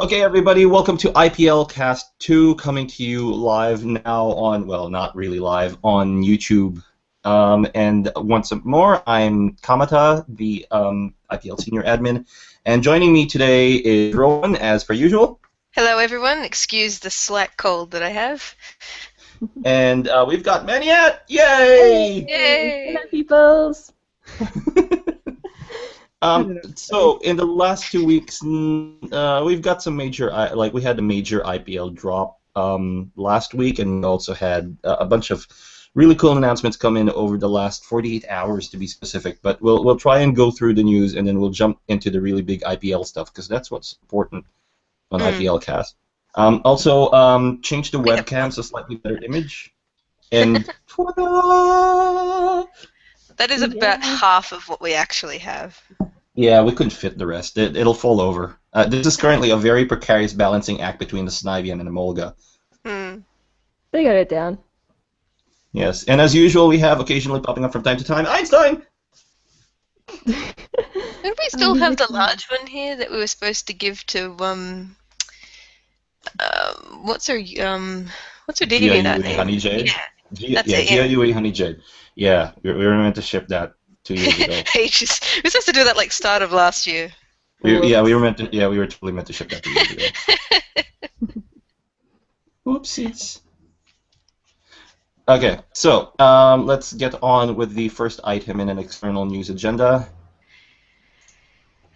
Okay, everybody, welcome to IPLcast 2, coming to you live now on, well, not really live, on YouTube. And once more, I'm Kamata, the IPL senior admin, and joining me today is Rowan, as per usual. Hello, everyone. Excuse the slight cold that I have. And we've got Maniat! Yay! Yay! Hello, peoples! So in the last 2 weeks, we've got some major, we had a major IPL drop last week, and we also had a bunch of really cool announcements come in over the last 48 hours, to be specific. But we'll try and go through the news, and then we'll jump into the really big IPL stuff, because that's what's important on IPLcast. Also, change the webcam so slightly better image, and that is about half of what we actually have. Yeah, we couldn't fit the rest. It'll fall over. This is currently a very precarious balancing act between the Snivian and the Molga. They got it down. Yes, and as usual, we have occasionally popping up from time to time Einstein! Don't we still have the large one here that we were supposed to give to, what's her DVD that name? Honey Jade? Yeah, that's it, G.I.U.E. Honey Jade. Yeah, we were meant to ship that 2 years ago. We were supposed to do that like start of last year. We were totally meant to ship that 2 years ago. Whoopsies. Okay, so let's get on with the first item in an external news agenda.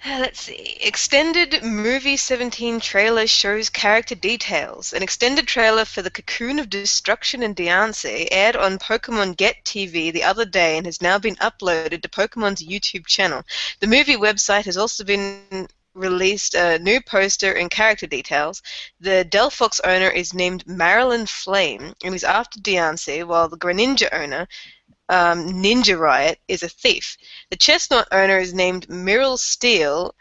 Let's see. Extended Movie 17 trailer shows character details. An extended trailer for the Cocoon of Destruction and Diancie aired on Pokémon Get TV the other day and has now been uploaded to Pokémon's YouTube channel. The movie website has also been released a new poster and character details. The Delphox owner is named Marilyn Flame and is after Diancie, while the Greninja owner, Ninja Riot, is a thief. The Chestnut owner is named Myrtle Steele.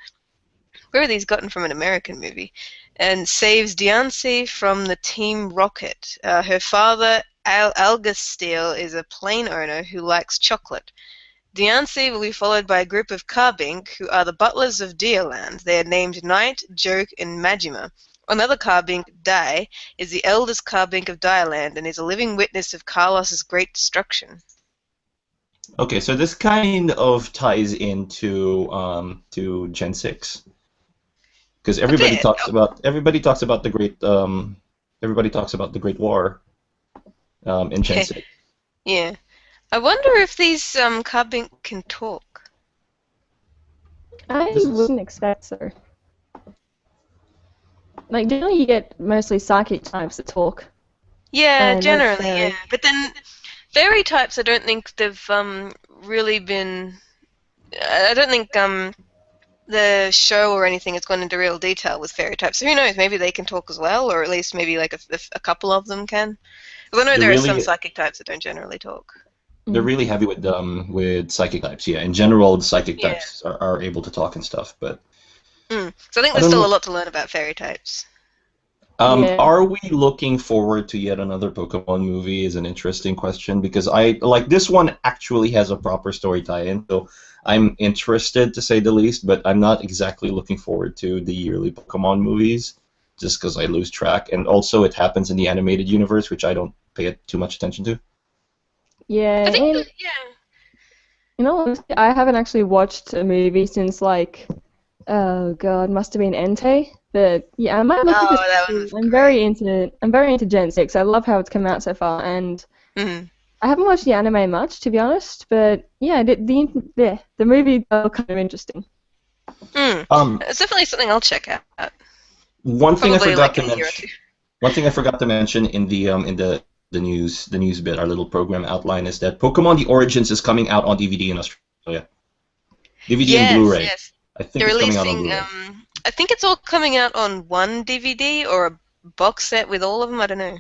Where are these gotten from an American movie? And saves Diancie from the Team Rocket. Her father, Algus Steele, is a plane owner who likes chocolate. Diancie will be followed by a group of Carbink, who are the butlers of Deerland. They are named Knight, Joke, and Majima. Another Carbink, Dai, is the eldest Carbink of Dialand and is a living witness of Carlos's great destruction. Okay, so this kind of ties into to Gen 6, because everybody talks about the Great War in Gen 6. Yeah, I wonder if these Carbink can talk. I wouldn't expect so. Like, generally you get mostly psychic types that talk. Yeah, generally, yeah. But then fairy types, I don't think they've really been. I don't think the show or anything has gone into real detail with fairy types. So who knows? Maybe they can talk as well, or at least maybe like a couple of them can. Because I know there are some psychic types that don't generally talk. They're really heavy with psychic types. Yeah, in general, the psychic types are able to talk and stuff, but. So I think there's still a lot to learn about fairy types. Are we looking forward to yet another Pokemon movie is an interesting question, because this one actually has a proper story tie-in, so I'm interested to say the least, but I'm not exactly looking forward to the yearly Pokemon movies, just because I lose track, and also it happens in the animated universe, which I don't pay too much attention to. Yeah, I think you know, I haven't actually watched a movie since oh god, must have been Entei. But yeah, I might look at this. I'm very into Gen 6. I love how it's come out so far, and I haven't watched the anime much, to be honest. But yeah, the movie looked kind of interesting. It's definitely something I'll check out. One thing I forgot to mention in the news bit, our little program outline, is that Pokemon The Origins is coming out on DVD in Australia. DVD and Blu-ray. Yes. I think it's coming out on Blu-ray. I think it's all coming out on one DVD or a box set with all of them. I don't know.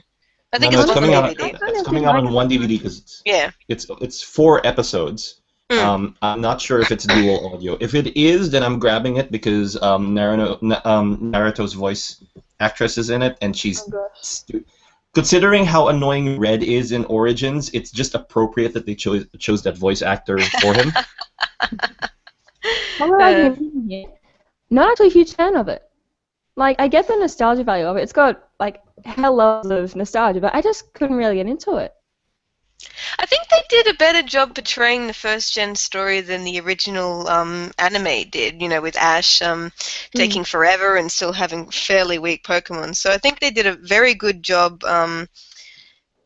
I think it's coming on out. DVD. It's coming out on one DVD because it's 4 episodes. I'm not sure if it's dual audio. If it is, then I'm grabbing it because Naruto's voice actress is in it, and she's considering how annoying Red is in Origins, it's just appropriate that they chose that voice actor for him. Not actually a huge fan of it. Like, I get the nostalgia value of it. It's got, like, hell loads of nostalgia, but I just couldn't really get into it. I think they did a better job portraying the first-gen story than the original anime did, with Ash taking forever and still having fairly weak Pokemon. So I think they did a very good job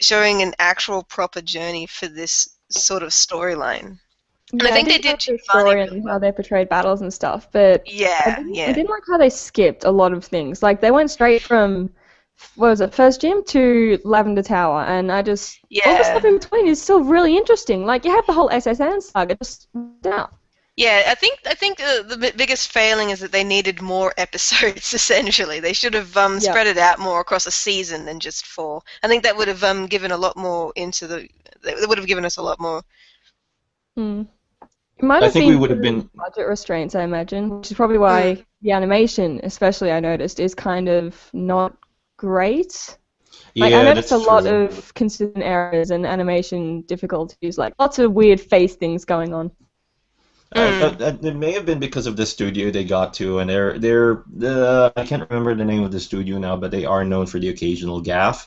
showing an actual proper journey for this sort of storyline. And Yeah, I think they did did love the story and how they portrayed battles and stuff, but I didn't like how they skipped a lot of things. Like, they went straight from, what was it, First Gym to Lavender Tower, and all the stuff in between is still really interesting. Like, you have the whole SSN saga just down. Yeah, I think the biggest failing is that they needed more episodes. Essentially, they should have spread it out more across a season than just 4. I think that would have given a lot more into the. That would have given us a lot more. It might have been budget restraints, I imagine, which is probably why the animation, especially I noticed, is kind of not great. Like, I noticed a lot of consistent errors and animation difficulties, like lots of weird face things going on. It may have been because of the studio they got to, and I can't remember the name of the studio now, but they are known for the occasional gaffe.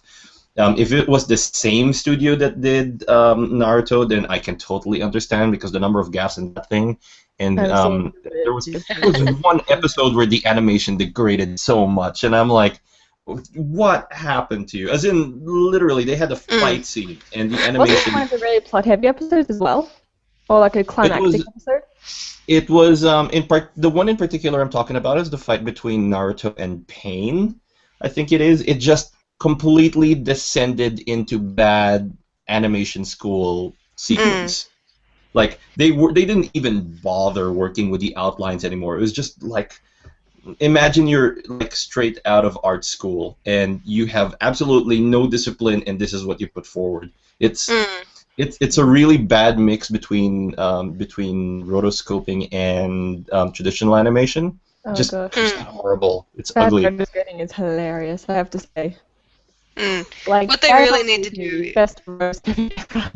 If it was the same studio that did Naruto, then I can totally understand, because the number of gaffes in that thing, and there was one episode where the animation degraded so much, and I'm like, what happened to you? As in, literally, they had a fight scene, and the animation... Was it one of the really plot-heavy episodes as well? Or like a climactic episode? It was, the one in particular I'm talking about is the fight between Naruto and Pain, I think it is. It just completely descended into bad animation school sequence. Like, they didn't even bother working with the outlines anymore. It was just like, imagine you're like straight out of art school and you have absolutely no discipline, and this is what you put forward. It's a really bad mix between rotoscoping and traditional animation. Just horrible. It's ugly. Rotoscoping is hilarious, I have to say. Like, what they really need to do. Best rotoscoping ever.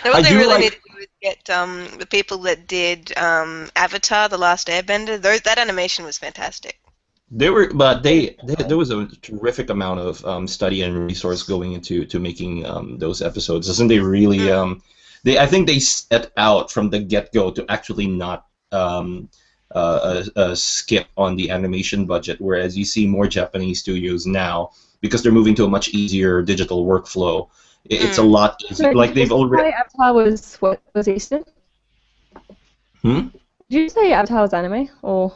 What they really need to do is get the people that did Avatar: The Last Airbender. That animation was fantastic. There was a terrific amount of study and resource going into making those episodes. Doesn't they really? I think they set out from the get-go to actually not skip on the animation budget, whereas you see more Japanese studios now, because they're moving to a much easier digital workflow. It's a lot easier. So, like, they've already. Avatar was Eastern? Did you say Avatar was anime, or?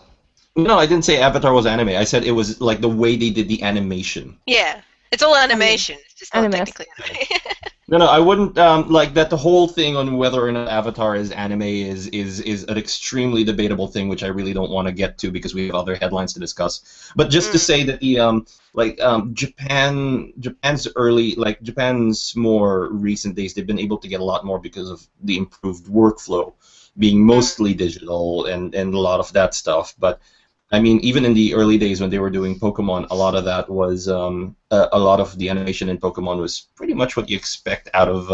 No, I didn't say Avatar was anime. I said it was like the way they did the animation. Yeah, it's all animation. It's just not technically anime. No, I wouldn't like that. The whole thing on whether or not Avatar is anime is an extremely debatable thing, which I really don't want to get to because we have other headlines to discuss. But just to say that the Japan's more recent days, they've been able to get a lot more because of the improved workflow, being mostly digital and a lot of that stuff. But I mean, even in the early days when they were doing Pokémon, a lot of that was a lot of the animation in Pokémon was pretty much what you expect out of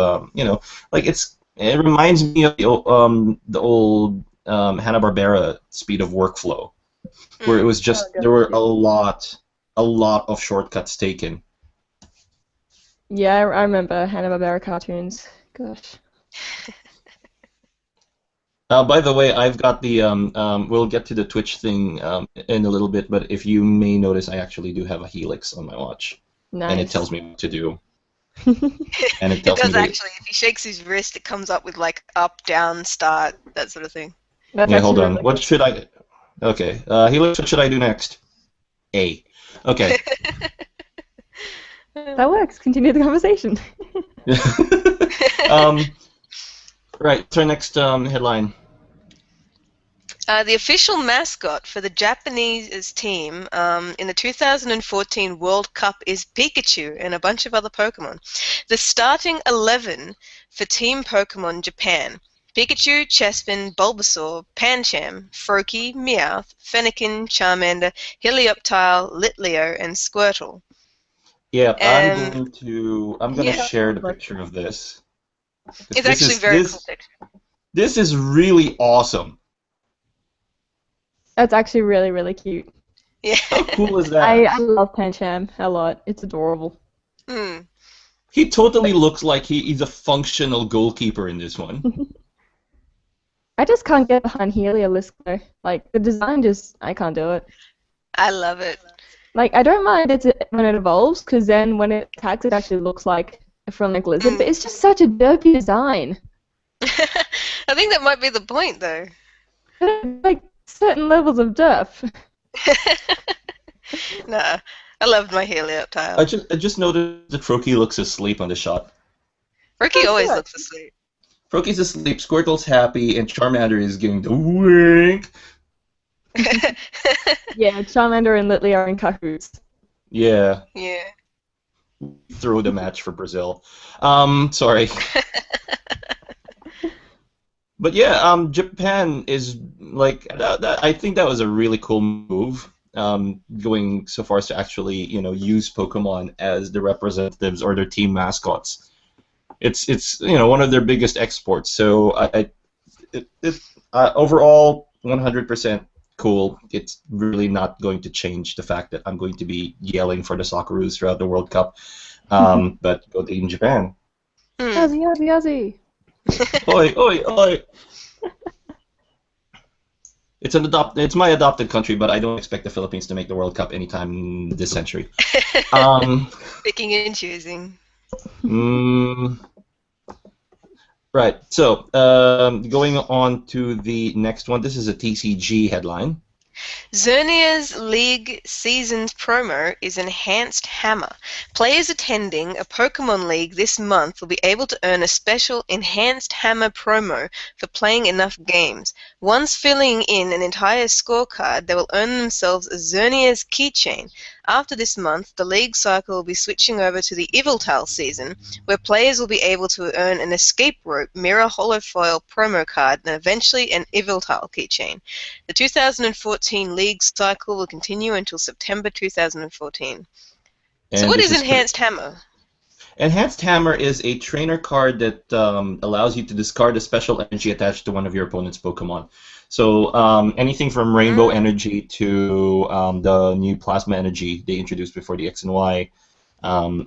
like it reminds me of the old Hanna-Barbera speed of workflow, where it was just there were a lot of shortcuts taken. Yeah, I remember Hanna-Barbera cartoons. Gosh. By the way, I've got the we'll get to the Twitch thing in a little bit, but if you may notice, I actually do have a Helix on my watch. Nice. And it tells me what to do. And it does actually. If he shakes his wrist, it comes up with like up, down, start, that sort of thing. Yeah, hold on. What should I? Okay, Helix. What should I do next? A. Okay. That works. Continue the conversation. Right, to our next headline. The official mascot for the Japanese team in the 2014 World Cup is Pikachu and a bunch of other Pokemon. The starting 11 for Team Pokemon Japan: Pikachu, Chespin, Bulbasaur, Pancham, Froakie, Meowth, Fennekin, Charmander, Helioptile, Litleo, and Squirtle. Yeah, I'm going to share the picture of this. It's actually very cool picture. This is really awesome. That's actually really, really cute. Yeah. How cool is that? I love Pancham a lot. It's adorable. Mm. He totally looks like he's a functional goalkeeper in this one. I just can't get behind Heliolisk though. Like, the design I can't do it. I love it. Like, I don't mind when it evolves, because then when it attacks, it actually looks like a friendly lizard, but it's just such a derpy design. I think that might be the point, though. Like, certain levels of derp. Nah, I loved my Helioptile. I just noticed that Froakie looks asleep on the shot. Froakie always looks asleep. Froakie's asleep, Squirtle's happy, and Charmander is giving the wink. Yeah, Charmander and Litley are in cahoots. Yeah. Yeah. Throw the match for Brazil. Sorry. But yeah, Japan is like I think that was a really cool move. Going so far as to actually use Pokemon as the representatives or their team mascots. It's one of their biggest exports. So overall 100% cool. It's really not going to change the fact that I'm going to be yelling for the Socceroos throughout the World Cup. But go Team Japan. Yazzie, yazzie, yazzie. Oi, oi, oi. It's my adopted country, but I don't expect the Philippines to make the World Cup anytime this century. Picking and choosing. Right. So, going on to the next one. This is a TCG headline. Xerneas League Season Promo is Enhanced Hammer. Players attending a Pokémon League this month will be able to earn a special Enhanced Hammer promo for playing enough games. Once filling in an entire scorecard, they will earn themselves a Xerneas keychain. After this month, the league cycle will be switching over to the Yveltal season, where players will be able to earn an Escape Rope Mirror Holofoil promo card and eventually an Yveltal keychain. The 2014 league cycle will continue until September 2014. And so what is Enhanced Hammer? Enhanced Hammer is a trainer card that allows you to discard a special energy attached to one of your opponent's Pokemon. So anything from Rainbow Energy to the new Plasma Energy they introduced before the X and Y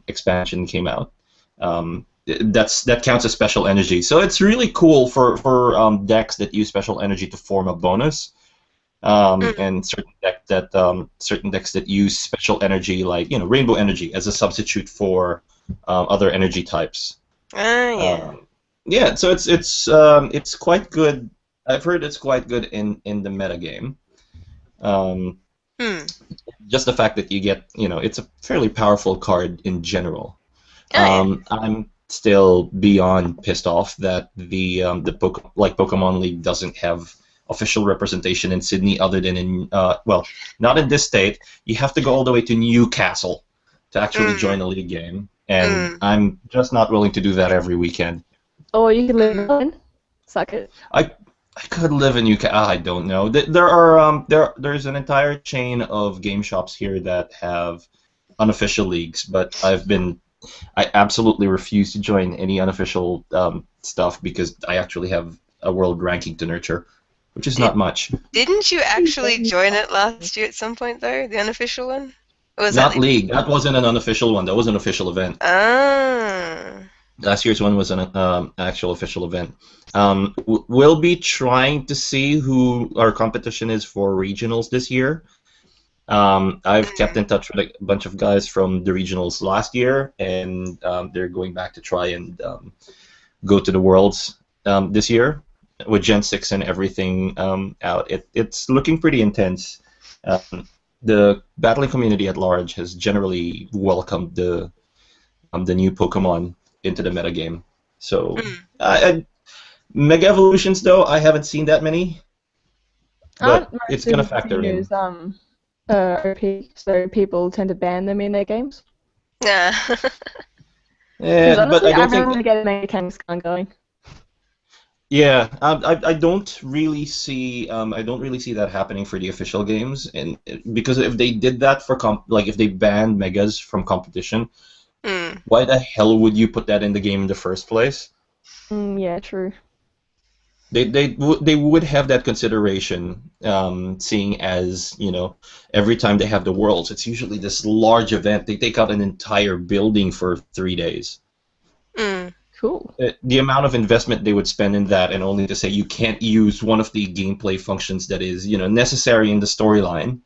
expansion came out. That counts as special energy. So it's really cool for decks that use special energy to form a bonus. And certain decks that use special energy, like Rainbow Energy, as a substitute for other energy types. Yeah. So it's quite good. I've heard it's quite good in the metagame. Just the fact that you get, it's a fairly powerful card in general. I'm still beyond pissed off that the Pokemon League doesn't have official representation in Sydney other than in not in this state. You have to go all the way to Newcastle to actually join a league game, and I'm just not willing to do that every weekend. Or you could live in. Suck it. I could live in Newcastle. I don't know. There's an entire chain of game shops here that have unofficial leagues, but I absolutely refuse to join any unofficial stuff because I actually have a world ranking to nurture, which is not much. Didn't you actually join it last year at some point, though? The unofficial one? Or was Not that league. That wasn't an unofficial one. That was an official event. Last year's one was an actual official event. We'll be trying to see who our competition is for regionals this year. I've kept in touch with a bunch of guys from the regionals last year, and they're going back to try and go to the Worlds this year with Gen 6 and everything out. It's looking pretty intense. The battling community at large has generally welcomed the new Pokemon into the metagame. So, Mega Evolutions, though, I haven't seen that many. But it's going to factor in. OP, so people tend to ban them in their games. Yeah. Yeah, but I don't think. I really get many mechanics going. Yeah, I don't really see that happening for the official games, and because if they did that for if they banned megas from competition, why the hell would you put that in the game in the first place? Yeah, true. They would have that consideration, seeing as every time they have the Worlds, it's usually this large event. They take out an entire building for 3 days. Cool. The amount of investment they would spend in that, and only to say you can't use one of the gameplay functions that is necessary in the storyline,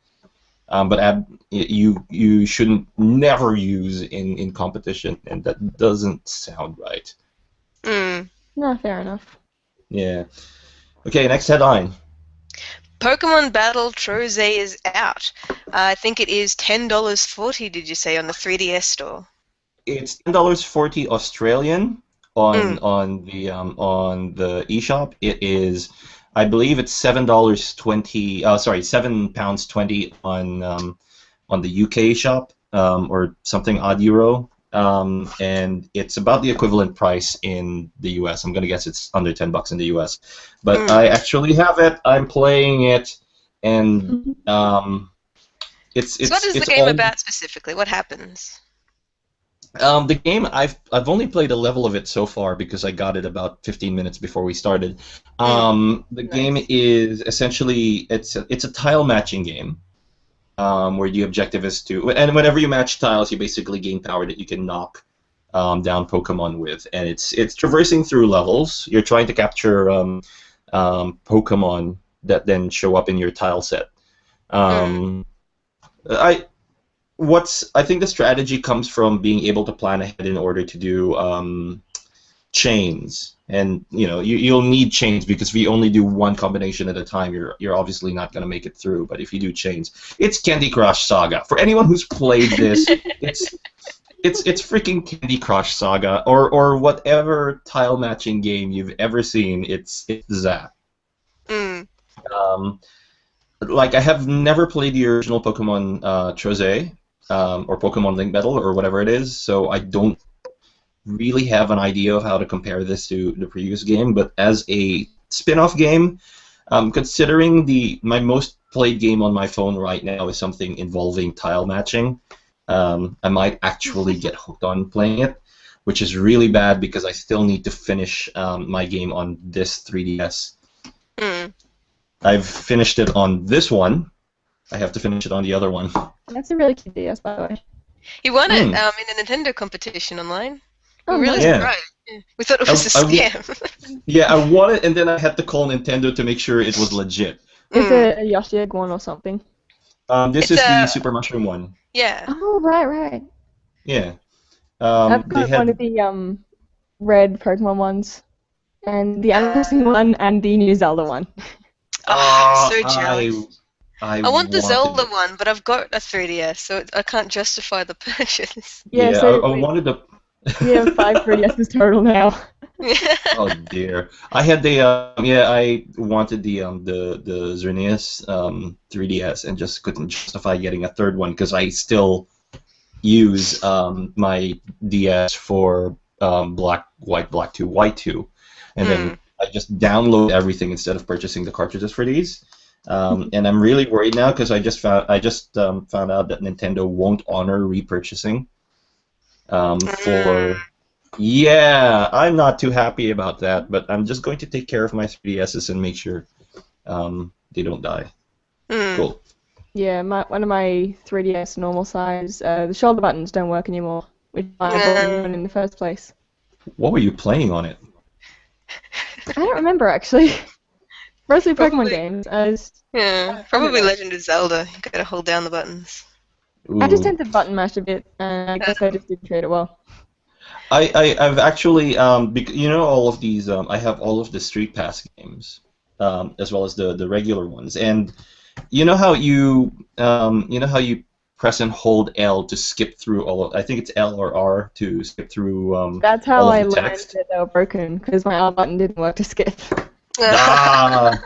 but you shouldn't never use in competition, and that doesn't sound right. No, fair enough. Yeah. Okay, next headline. Pokemon Battle Trozei is out. I think it is $10.40, did you say, on the 3DS store? It's $10.40 Australian on the eShop. It is, I believe it's £7.20. Sorry, £7.20 on the UK shop, or something odd euro. And it's about the equivalent price in the US. I'm gonna guess it's under $10 in the US. But I actually have it. I'm playing it, and it's. So what is the game about specifically? What happens? The game, I've only played a level of it so far because I got it about 15 minutes before we started. The game is essentially it's a tile matching game. Where the objective is to, and whenever you match tiles, you basically gain power that you can knock down Pokemon with, and it's traversing through levels. You're trying to capture Pokemon that then show up in your tile set. I think the strategy comes from being able to plan ahead in order to do chains. And you'll need chains, because if you only do one combination at a time, you're obviously not going to make it through. But if you do chains, it's Candy Crush Saga. For anyone who's played this, it's freaking Candy Crush Saga, or whatever tile matching game you've ever seen. It's that. Like, I have never played the original Pokemon Trozei, or Pokemon Link Battle, or whatever it is, so I don't really have an idea of how to compare this to the previous game. But as a spin-off game, considering my most played game on my phone right now is something involving tile matching, I might actually get hooked on playing it, which is really bad because I still need to finish my game on this 3DS. I've finished it on this one. I have to finish it on the other one. That's a really cute DS, by the way. You won it in a Nintendo competition online. Oh, really surprised. Yeah. We thought it was a scam. Yeah, I won it, and then I had to call Nintendo to make sure it was legit. It's a Yoshi Egg one or something. This is the Super Mushroom one. Yeah. Oh, right. Yeah. I've got one of the red Pokemon ones, and the Animal one, and the new Zelda one. Oh, so jealous. I want the Zelda it. one, but I've got a 3DS, so I can't justify the purchase. Yeah, so I wanted the. We have 5 3DSs total now. Oh dear! I had I wanted the Xerneas 3DS, and just couldn't justify getting a third one because I still use my DS for Black, White, Black 2, White 2, and then I just download everything instead of purchasing the cartridges for these. And I'm really worried now because I just found out that Nintendo won't honor repurchasing. Yeah, I'm not too happy about that, but I'm just going to take care of my 3DSs and make sure they don't die. Cool. Yeah, one of my 3DS normal size, the shoulder buttons don't work anymore, which is why I bought one in the first place. What were you playing on it? I don't remember, actually. Mostly Pokemon games. Probably Legend of Zelda. You gotta hold down the buttons. Ooh. I just tend to button mash a bit, and I guess I just didn't treat it well. I've actually, all of these, I have all of the Street Pass games, as well as the regular ones, and you know how you press and hold L to skip through all of, I think it's L or R to skip through. That's how I learned text. that they were broken, because my R button didn't work to skip. I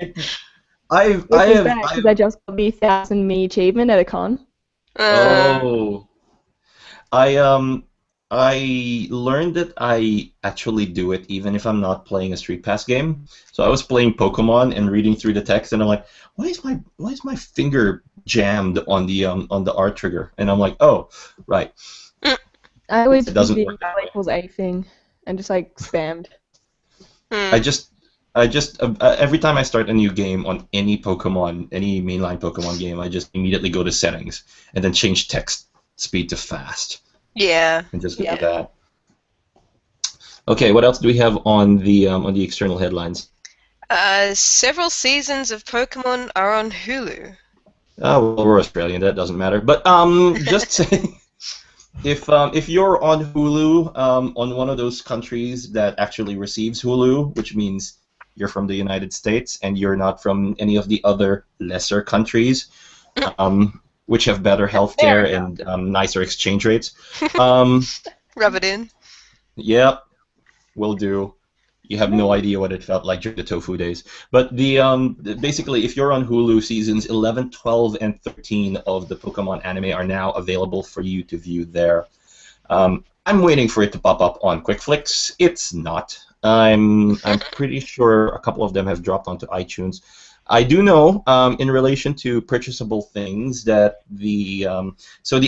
just got the 1,000 me achievement at a con. I learned that I actually do it even if I'm not playing a Street Pass game. So I was playing Pokemon and reading through the text, and I'm like, why is my finger jammed on the R trigger? And I'm like, oh, right. I always it doesn't did work the equals A thing and just like spammed. I just every time I start a new game on any Pokemon, any mainline Pokemon game, I just immediately go to settings and then change text speed to fast. Yeah. And just go to that. Okay, what else do we have on the external headlines? Several seasons of Pokemon are on Hulu. Oh, well, we're Australian. That doesn't matter. But just saying, if you're on Hulu, on one of those countries that actually receives Hulu, which means you're from the United States and you're not from any of the other lesser countries, which have better healthcare and nicer exchange rates. Rub it in. Yep, will do. You have no idea what it felt like during the tofu days. But basically, if you're on Hulu, seasons 11, 12, and 13 of the Pokemon anime are now available for you to view there. I'm waiting for it to pop up on QuickFlix. It's not. I'm pretty sure a couple of them have dropped onto iTunes. I do know, in relation to purchasable things, that the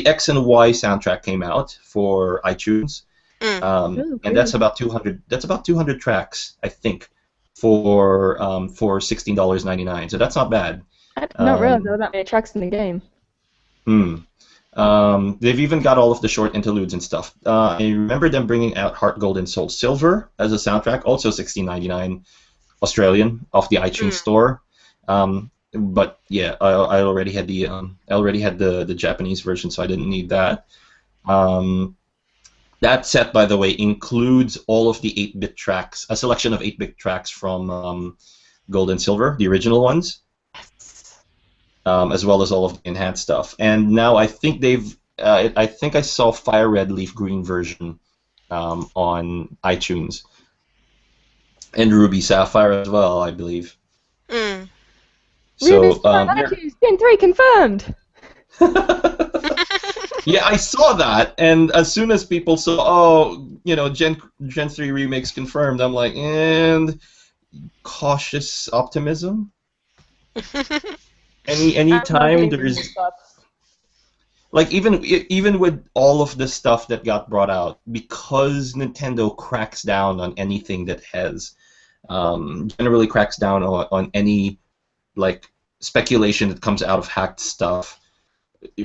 X and Y soundtrack came out for iTunes. And that's about 200. That's about 200 tracks, I think, for $16.99. So that's not bad. I did not realize there were that many tracks in the game. They've even got all of the short interludes and stuff. I remember them bringing out Heart Gold and Soul Silver as a soundtrack, also $16.99 Australian off the iTunes store. But yeah, I already had the Japanese version, so I didn't need that. That set, by the way, includes all of the 8-bit tracks, a selection of 8-bit tracks from Gold and Silver, the original ones, as well as all of the enhanced stuff. And now I think I think I saw Fire Red, Leaf Green version on iTunes, and Ruby Sapphire as well, I believe. So, Gen 3 confirmed. Yeah, I saw that, and as soon as people saw, Gen 3 remakes confirmed, I'm like, and cautious optimism. Any time there's like even with all of the stuff that got brought out, because Nintendo cracks down on anything that has generally cracks down on any like speculation that comes out of hacked stuff.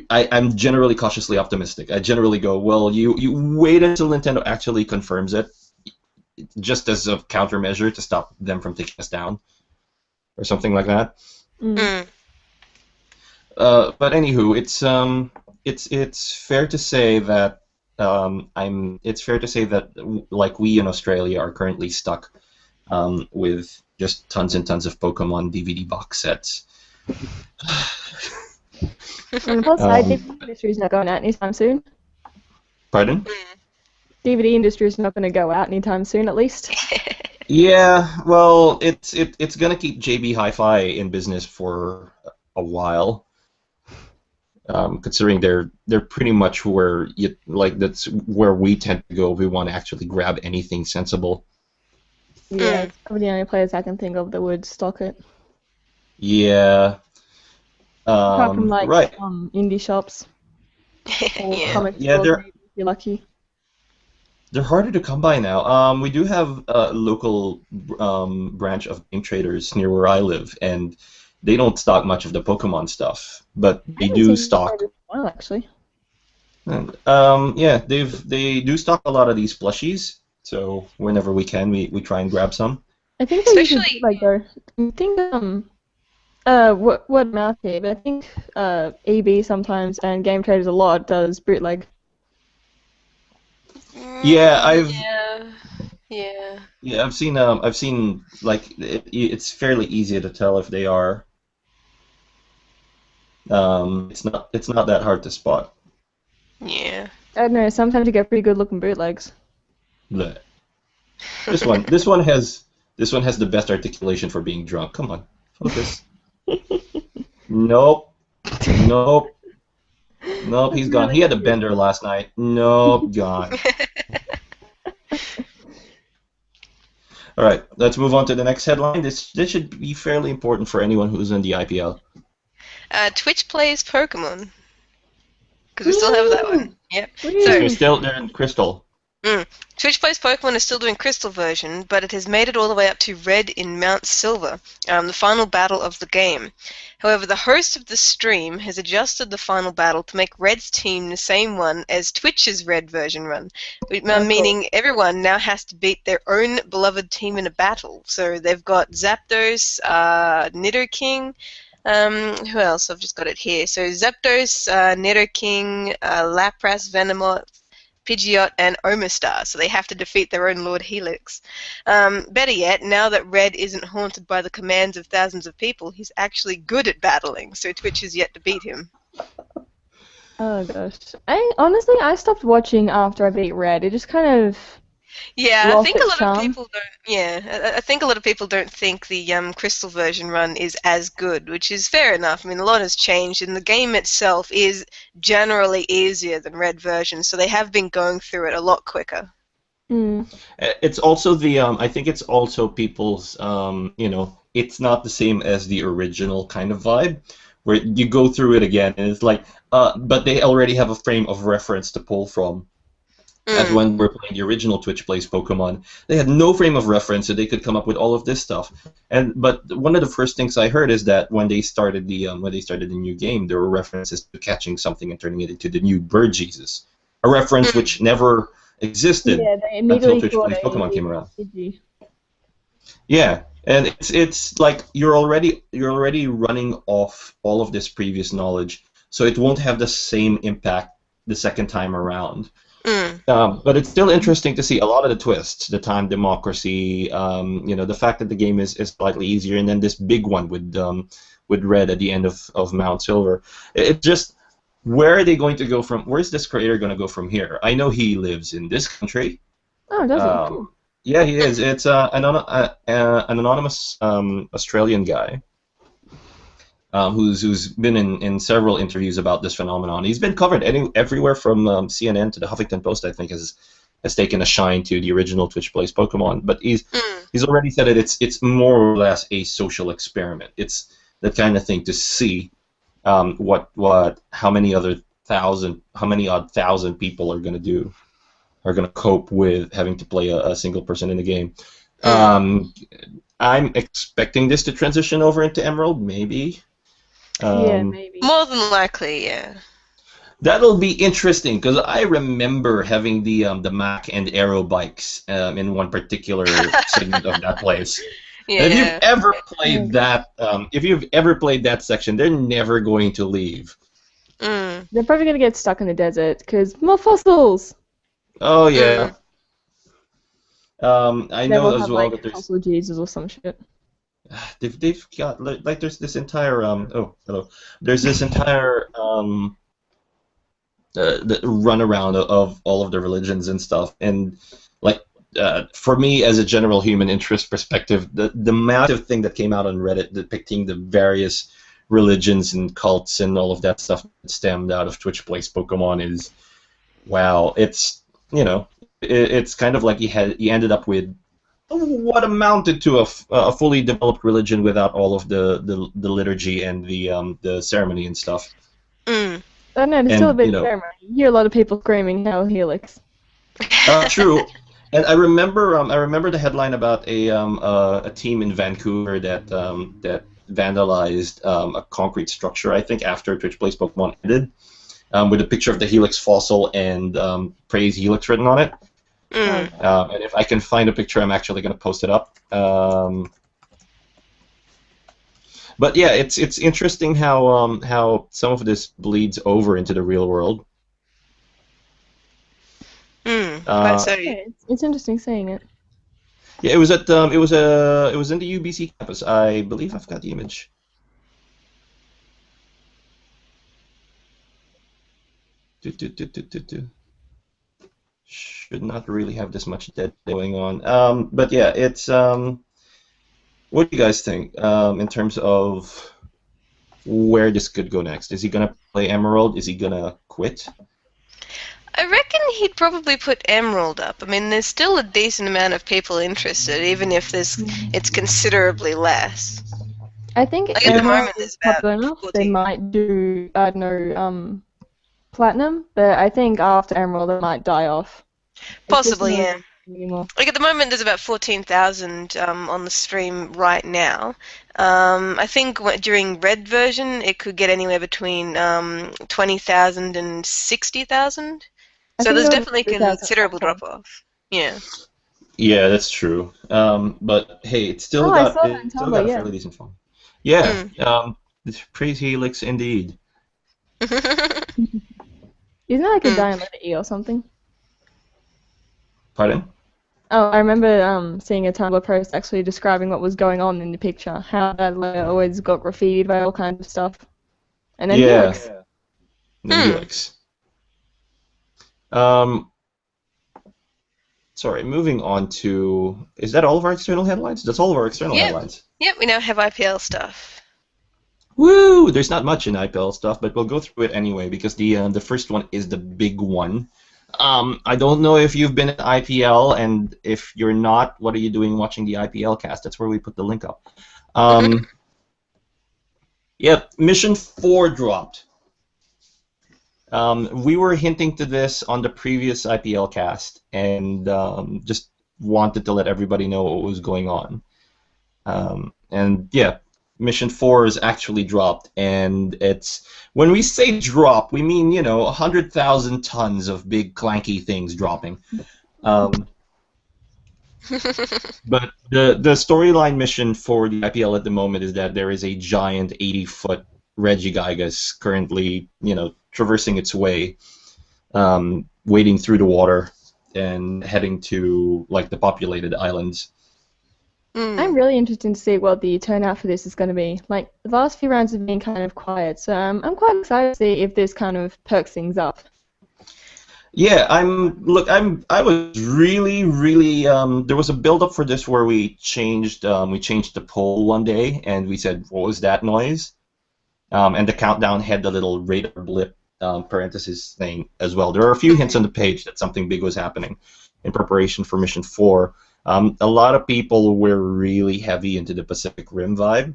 I'm generally cautiously optimistic. I generally go, well, you wait until Nintendo actually confirms it, just as a countermeasure to stop them from taking us down, or something like that. But anywho, it's fair to say that like we in Australia are currently stuck with just tons and tons of Pokemon DVD box sets. And plus, DVD industry is not going out anytime soon. Pardon? DVD industry is not going to go out anytime soon, at least. Yeah, well, it's going to keep JB Hi-Fi in business for a while, considering they're pretty much where that's where we tend to go if we want to actually grab anything sensible. Yeah, it's probably the only players I can think of that would stock it. Yeah. Apart from right. Indie shops. Or comic stores, they're if you're lucky. They're harder to come by now. We do have a local branch of Game Traders near where I live, and they don't stock much of the Pokemon stuff, but they do stock. Well, actually. And, they do stock a lot of these plushies. So whenever we can, we try and grab some. I think they usually I think what Mouth here, but I think EB sometimes and Game Traders a lot does bootleg. Yeah, I've seen like it's fairly easy to tell if they are. It's not that hard to spot. Yeah. I don't know. Sometimes you get pretty good looking bootlegs. Blech. This one has the best articulation for being drunk. Come on, focus. Nope. He's gone. He had a bender last night. Nope, gone. All right, let's move on to the next headline. This should be fairly important for anyone who's in the IPL. Twitch plays Pokémon. Because we still have that one. Yep. So they're in Crystal. Twitch Plays Pokemon is still doing Crystal version, but it has made it all the way up to Red in Mount Silver, the final battle of the game. However, the host of the stream has adjusted the final battle to make Red's team the same one as Twitch's Red version run, meaning everyone now has to beat their own beloved team in a battle. So they've got Zapdos, Nidoking, who else? I've just got it here. So Zapdos, Nidoking, Lapras, Venomoth, Pidgeot, and Omastar, so they have to defeat their own Lord Helix. Better yet, now that Red isn't haunted by the commands of thousands of people, he's actually good at battling, so Twitch is yet to beat him. Oh gosh. Honestly, I stopped watching after I beat Red. It just kind of I think a lot of people don't. Yeah, I think a lot of people don't think the Crystal version run is as good, which is fair enough. I mean, a lot has changed, and the game itself is generally easier than Red version, so they have been going through it a lot quicker. It's also the I think it's also people's it's not the same as the original kind of vibe, where you go through it again and it's like, but they already have a frame of reference to pull from. As when we were playing the original Twitch Plays Pokemon, they had no frame of reference, so they could come up with all of this stuff. But one of the first things I heard is that when they started the new game, there were references to catching something and turning it into the new Bird Jesus, a reference which never existed until Twitch Plays Pokemon came around. Yeah, and it's like you're already running off all of this previous knowledge, so it won't have the same impact the second time around. But it's still interesting to see a lot of the twists, the time democracy, the fact that the game is slightly easier, and then this big one with Red at the end of Mount Silver. It just, where are they going to go from? Where's this creator going to go from here? I know he lives in this country. Oh, does he? Yeah, he is. It's an anonymous Australian guy. Who's been in several interviews about this phenomenon. He's been covered everywhere from CNN to the Huffington Post. I think has taken a shine to the original Twitch Plays Pokemon. But he's already said that it's more or less a social experiment. It's that kind of thing to see how many odd thousand people are going to cope with having to play a single person in the game. I'm expecting this to transition over into Emerald, maybe. Yeah, maybe. More than likely, yeah. That'll be interesting because I remember having the Mac and Aero bikes in one particular segment of that place. Yeah. If you've ever played that, section, they're never going to leave. They're probably gonna get stuck in the desert because more fossils. Oh yeah. I know as well that there's fossil Jesus or some shit. They've got like there's this entire there's this entire the runaround of all of the religions and stuff, and like for me as a general human interest perspective, the massive thing that came out on Reddit depicting the various religions and cults and all of that stuff that stemmed out of Twitch Plays Pokemon is, wow, it's it's kind of like he ended up with what amounted to a fully developed religion without all of the liturgy and the ceremony and stuff. I don't know, there's still a bit of ceremony. You hear a lot of people screaming "Hail Helix." True, and I remember the headline about a team in Vancouver that vandalized a concrete structure, I think, after Twitch Plays Pokemon ended, with a picture of the Helix fossil and "Praise Helix" written on it. And if I can find a picture, I'm actually going to post it up. But yeah, it's interesting how some of this bleeds over into the real world. It's interesting seeing it. Yeah, it was at it was in the UBC campus. I believe I've got the image. Should not really have this much dead going on. But yeah, it's what do you guys think in terms of where this could go next? Is he gonna play Emerald? Is he gonna quit? I reckon he'd probably put Emerald up. I mean, there's still a decent amount of people interested, even if it's considerably less. I think like at the moment there's popular enough. They might do, I don't know, Platinum, but I think after Emerald it might die off. Possibly, yeah. Anymore. Like at the moment, there's about 14,000 on the stream right now. I think during red version, it could get anywhere between 20,000 and 60,000. So there's definitely a considerable drop off. Yeah. Yeah, that's true. But hey, it's still I saw got that in still got a Tumblr, fairly decent phone. Yeah. Praise Helix indeed. Isn't it like a giant letter E or something? Pardon? Oh, I remember seeing a Tumblr post actually describing what was going on in the picture, how that letter always got graffitied by all kinds of stuff. And then Helix. The Helix. Sorry, moving on to... Is that all of our external headlines? That's all of our external headlines. Yep, we now have IPL stuff. Woo! There's not much in IPL stuff, but we'll go through it anyway because the first one is the big one. I don't know if you've been at IPL, and if you're not, what are you doing watching the IPLcast? That's where we put the link up. Yep, Mission 4 dropped. We were hinting to this on the previous IPLcast, and just wanted to let everybody know what was going on. And yeah, Mission 4 is actually dropped, and it's... When we say drop, we mean, 100,000 tons of big clanky things dropping. But the storyline mission for the IPL at the moment is that there is a giant 80-foot Regigigas currently, traversing its way, wading through the water and heading to, like, the populated islands. I'm really interested to see what the turnout for this is going to be. Like, the last few rounds have been kind of quiet, so I'm quite excited to see if this kind of perks things up. Yeah, I was really, there was a build-up for this where we changed the poll one day, and we said, what was that noise? And the countdown had the little radar blip parenthesis thing as well. There are a few hints on the page that something big was happening in preparation for Mission 4. A lot of people were really heavy into the Pacific Rim vibe,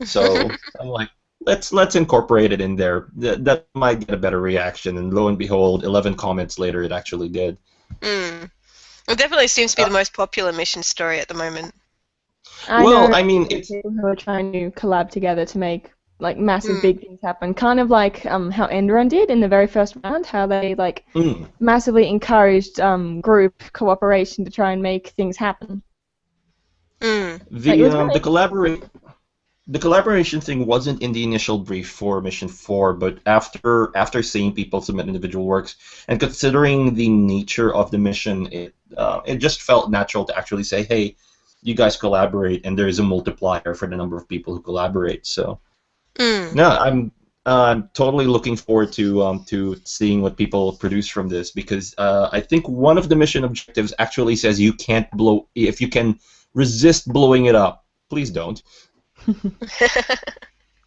so I'm like, let's incorporate it in there. That might get a better reaction, and lo and behold, 11 comments later, it actually did. It definitely seems to be the most popular mission story at the moment. I mean, it's people who are trying to collab together to make like massive big things happen, kind of like how Enderon did in the very first round, how they like massively encouraged group cooperation to try and make things happen. The collaboration thing wasn't in the initial brief for Mission 4, but after seeing people submit individual works and considering the nature of the mission, it just felt natural to actually say, hey, you guys collaborate, and there is a multiplier for the number of people who collaborate. So. No, I'm totally looking forward to seeing what people produce from this, because I think one of the mission objectives actually says you can't blow, if you can resist blowing it up, please don't.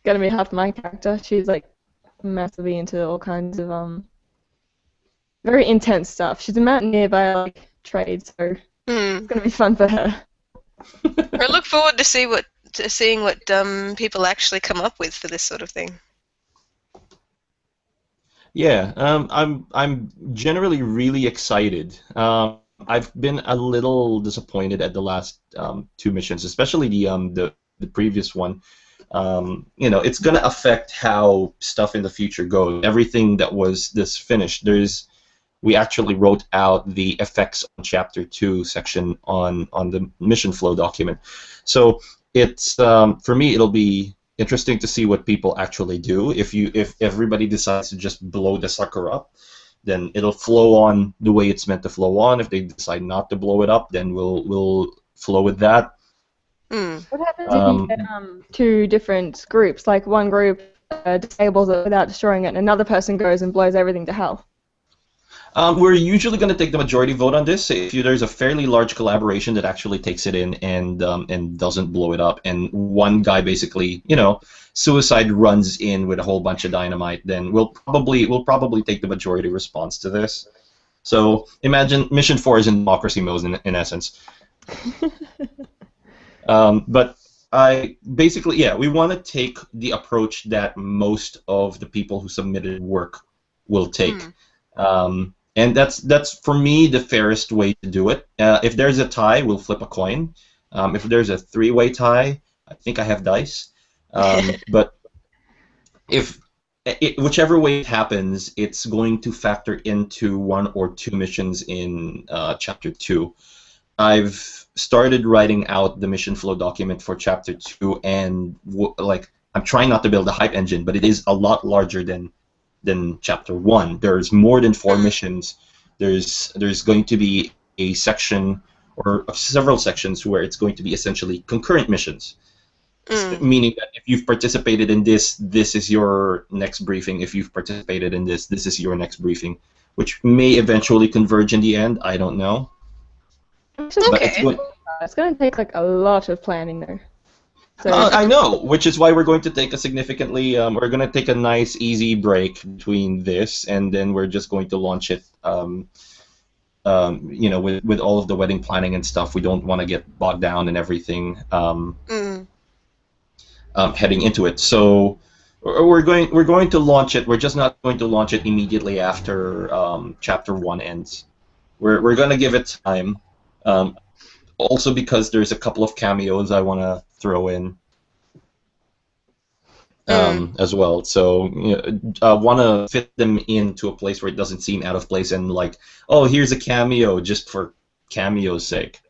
Gonna be half my character. She's like massively into all kinds of very intense stuff. She's a mountaineer by like trade, so it's gonna be fun for her. I look forward to seeing what people actually come up with for this sort of thing. Yeah, I'm generally really excited. I've been a little disappointed at the last two missions, especially the previous one. It's gonna affect how stuff in the future goes. Everything that was this finished, we actually wrote out the effects on Chapter 2 section on the mission flow document. So it's for me, it'll be interesting to see what people actually do. If everybody decides to just blow the sucker up, then it'll flow on the way it's meant to flow on. If they decide not to blow it up, then we'll flow with that. What happens if you get two different groups? Like one group disables it without destroying it, and another person goes and blows everything to hell. We're usually going to take the majority vote on this. If there's a fairly large collaboration that actually takes it in and doesn't blow it up, and one guy basically, suicide runs in with a whole bunch of dynamite, then we'll probably take the majority response to this. So imagine Mission 4 is in democracy mode in essence. But we want to take the approach that most of the people who submitted work will take. And that's for me the fairest way to do it. If there's a tie, we'll flip a coin. If there's a three-way tie, I think I have dice. But if whichever way it happens, it's going to factor into one or two missions in Chapter 2. I've started writing out the mission flow document for Chapter 2, and like I'm trying not to build a hype engine, but it is a lot larger than Chapter 1. There's more than 4 missions. There's going to be a section or several sections where it's going to be essentially concurrent missions. Meaning that if you've participated in this, this is your next briefing. If you've participated in this, this is your next briefing, which may eventually converge in the end. I don't know. Okay. It's going to take like a lot of planning there. So I know, which is why we're going to take a significantly, we're going to take a nice, easy break between this, and then we're just going to launch it, you know, with all of the wedding planning and stuff. We don't want to get bogged down in everything heading into it. So we're going to launch it. We're just not going to launch it immediately after Chapter 1 ends. We're going to give it time. Also because there's a couple of cameos I want to throw in as well. So I want to fit them into a place where it doesn't seem out of place and like, oh, here's a cameo just for cameo's sake.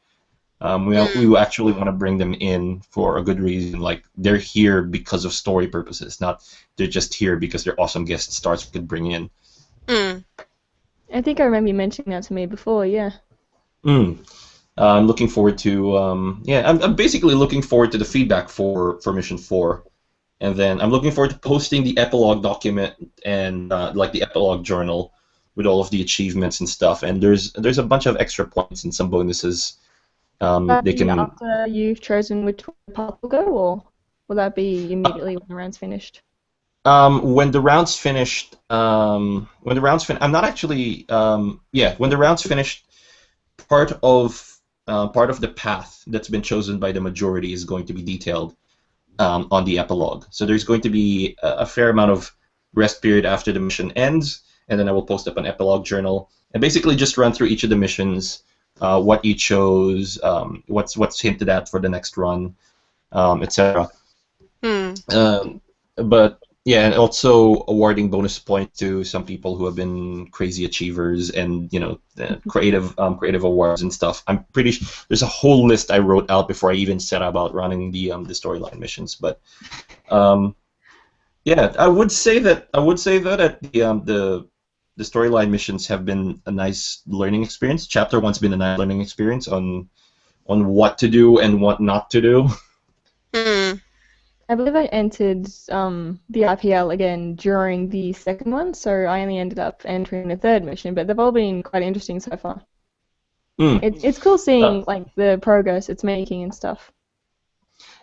We actually want to bring them in for a good reason. Like they're here because of story purposes, not they're just here because they're awesome guest stars we could bring in. I think I remember you mentioning that to me before. Yeah. I'm looking forward to I'm basically looking forward to the feedback for Mission 4, and then I'm looking forward to posting the epilogue document and like the epilogue journal with all of the achievements and stuff. And there's a bunch of extra points and some bonuses. They can after you've chosen which part will go, or will that be immediately when the round's finished? When the round's finished, I'm not actually when the round's finished, part of the path that's been chosen by the majority is going to be detailed on the epilogue. So there's going to be a fair amount of rest period after the mission ends, and then I will post up an epilogue journal and basically just run through each of the missions, what you chose, what's hinted at for the next run, etc. But yeah, and also awarding bonus points to some people who have been crazy achievers and creative awards and stuff. I'm pretty sure there's a whole list I wrote out before I even set about running the storyline missions. But yeah, I would say that at the storyline missions have been a nice learning experience. Chapter 1's been a nice learning experience on what to do and what not to do. I believe I entered the IPL again during the second one, so I only ended up entering the third mission, but they've all been quite interesting so far. It's cool seeing like the progress it's making and stuff.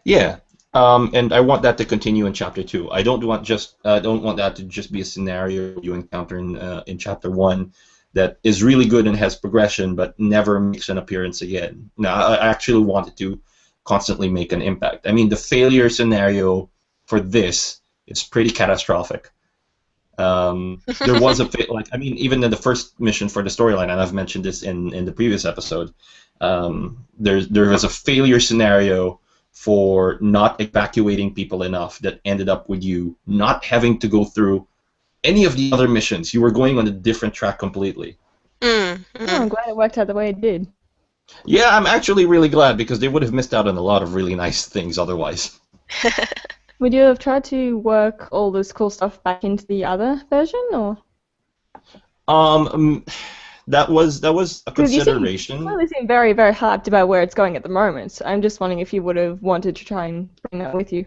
Yeah, and I want that to continue in Chapter 2. I don't want that to just be a scenario you encounter in Chapter 1 that is really good and has progression, but never makes an appearance again. No, I actually want it to constantly make an impact. I mean, the failure scenario for this is pretty catastrophic. There was even in the first mission for the storyline, and I've mentioned this in the previous episode, there was a failure scenario for not evacuating people enough that ended up with you not having to go through any of the other missions. You were going on a different track completely. Oh, I'm glad it worked out the way it did. Yeah, I'm actually really glad because they would have missed out on a lot of really nice things otherwise. Would you have tried to work all this cool stuff back into the other version, or? That was a consideration. You seem very, very hyped about where it's going at the moment. So I'm just wondering if you would have wanted to try and bring that with you.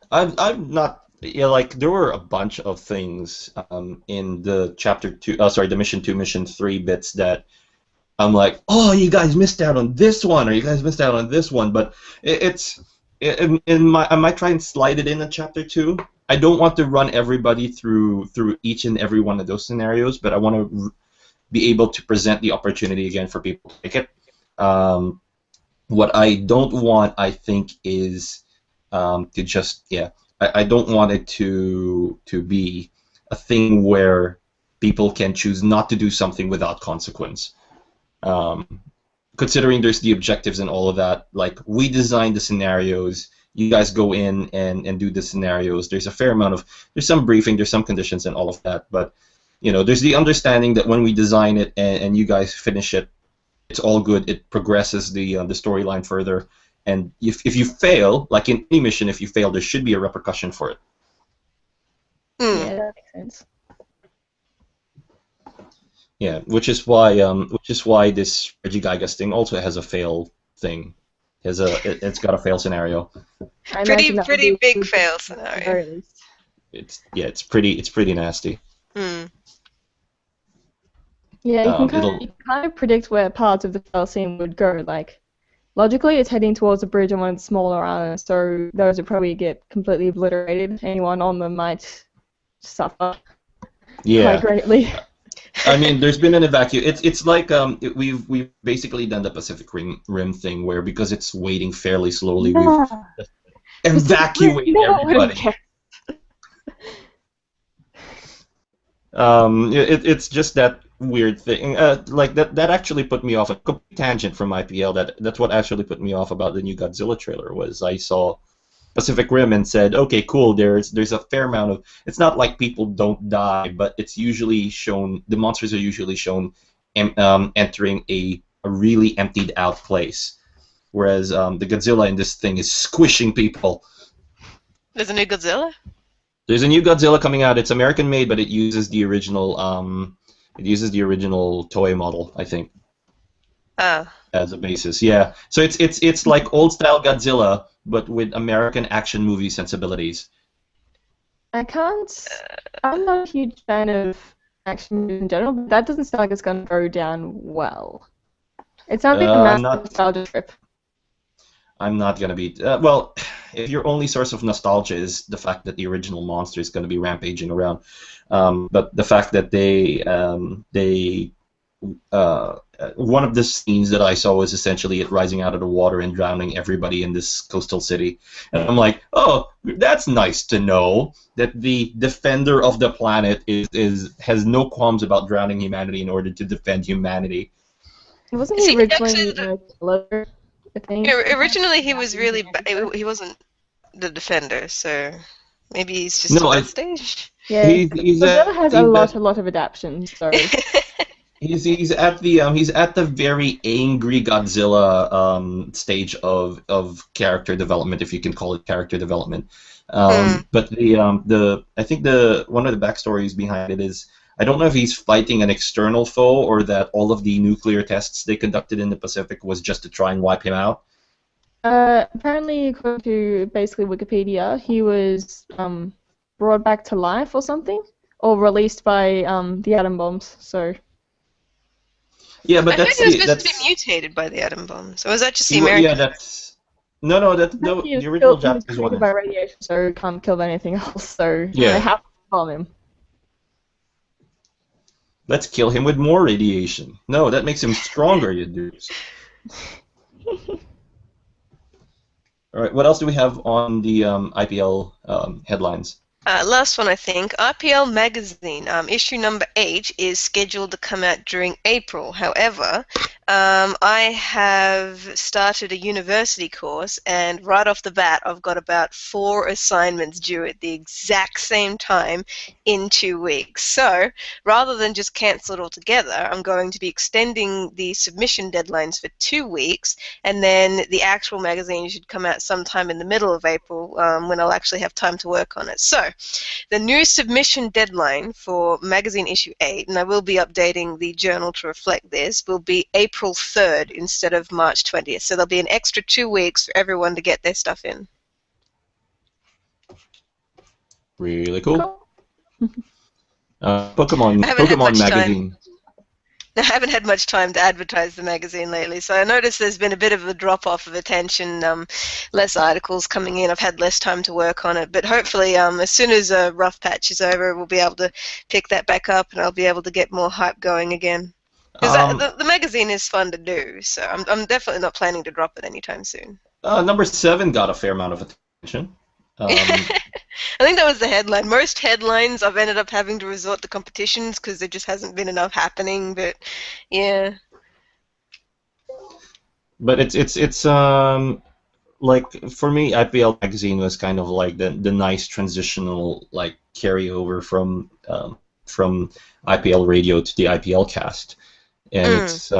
I'm not. Yeah, like there were a bunch of things in the the Mission 2, Mission 3 bits that I'm like, oh, you guys missed out on this one, or you guys missed out on this one. But I might try and slide it in Chapter 2. I don't want to run everybody through each and every one of those scenarios, but I want to be able to present the opportunity again for people to pick it. What I don't want, I think, is to just I don't want it to be a thing where people can choose not to do something without consequence. Considering there's the objectives and all of that, like, we design the scenarios, you guys go in and do the scenarios. There's a fair amount of, there's some briefing, there's some conditions and all of that, but there's the understanding that when we design it and you guys finish it, it's all good. It progresses the storyline further, and if you fail, like in any mission, if you fail, there should be a repercussion for it. Yeah, that makes sense. Yeah, which is why this Regigigas thing also has a fail thing. It's got a fail scenario. Pretty big fail scenario. It's pretty nasty. Yeah, you can kind of predict where parts of the fail scene would go. Like, logically, it's heading towards a bridge on one of the smaller islands, so those would probably get completely obliterated. Anyone on them might suffer quite greatly. I mean, there's been an evacuation. It's like we've basically done the Pacific Rim thing, where because it's waiting fairly slowly, we've evacuated everybody. It's just that weird thing. Like that actually put me off. A complete tangent from IPL. That's what actually put me off about the new Godzilla trailer. Was I saw Pacific Rim and said, okay, cool. There's a fair amount of. It's not like people don't die, but it's usually shown. The monsters are usually shown entering a really emptied out place, whereas the Godzilla in this thing is squishing people. There's a new Godzilla? There's a new Godzilla coming out. It's American made, but it uses the original. It uses the original toy model, I think. As a basis, yeah. So it's like old style Godzilla, but with American action movie sensibilities. I'm not a huge fan of action movies in general, but that doesn't sound like it's going to go down well. It sounds like a massive nostalgia trip. I'm not going to be... well, if your only source of nostalgia is the fact that the original monster is going to be rampaging around, but the fact that one of the scenes that I saw was essentially it rising out of the water and drowning everybody in this coastal city. And I'm like, oh, that's nice to know that the defender of the planet has no qualms about drowning humanity in order to defend humanity. Wasn't he originally originally he was really he wasn't the defender, so maybe he's just at that stage. Yeah, Godzilla has a lot of adaptations, so he's at the very angry Godzilla stage of character development, if you can call it character development. But I think one of the backstories behind it is, I don't know if he's fighting an external foe or that all of the nuclear tests they conducted in the Pacific was just to try and wipe him out. Apparently, according to basically Wikipedia, he was brought back to life or something, or released by the atom bombs. So. Yeah, but I think he was supposed to be mutated by the atom bombs. Or was that just the American? Yeah, that's no. The original Japanese one. By radiation, so can't kill anything else. So yeah, they have to bomb him. Let's kill him with more radiation. No, that makes him stronger, you dudes. All right, what else do we have on the IPL headlines? Last one, I think. IPL Magazine, issue number 8 is scheduled to come out during April. However, I have started a university course, and right off the bat, I've got about 4 assignments due at the exact same time in 2 weeks. So, rather than just cancel it altogether, I'm going to be extending the submission deadlines for 2 weeks, and then the actual magazine should come out sometime in the middle of April when I'll actually have time to work on it. So, the new submission deadline for magazine issue 8, and I will be updating the journal to reflect this, will be April 3rd instead of March 20th. So there'll be an extra 2 weeks for everyone to get their stuff in. Really cool. Pokemon magazine. I haven't had much time to advertise the magazine lately, so I noticed there's been a bit of a drop-off of attention, less articles coming in. I've had less time to work on it, but hopefully as soon as a rough patch is over, we'll be able to pick that back up and I'll be able to get more hype going again. Because the magazine is fun to do, so I'm definitely not planning to drop it anytime soon. Number 7 got a fair amount of attention. I think that was the headline. Most headlines I've ended up having to resort to competitions because there just hasn't been enough happening. But yeah. But it's like for me, IPL Magazine was kind of like the nice transitional like carryover from IPL Radio to the IPLcast, and it's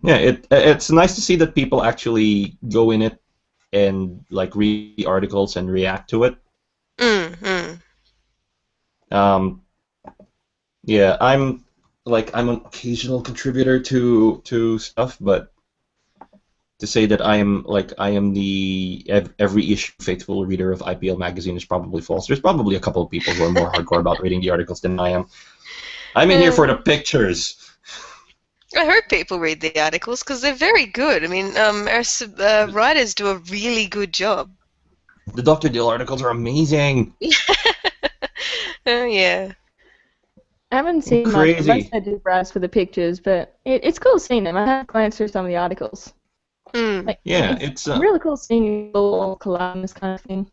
yeah, it's nice to see that people actually go in it and like read the articles and react to it. Um, yeah, I'm an occasional contributor to stuff, but to say that I am the every issue faithful reader of IPL Magazine is probably false. There's probably a couple of people who are more hardcore about reading the articles than I am. I'm in here for the pictures. I hope people read the articles because they're very good. I mean, our writers do a really good job. The Dr. Dill articles are amazing. Yeah. I haven't seen much. Unless I do browse for the pictures, but it's cool seeing them. I have glanced through some of the articles. Like, yeah, it's really cool seeing all collab and this kind of thing.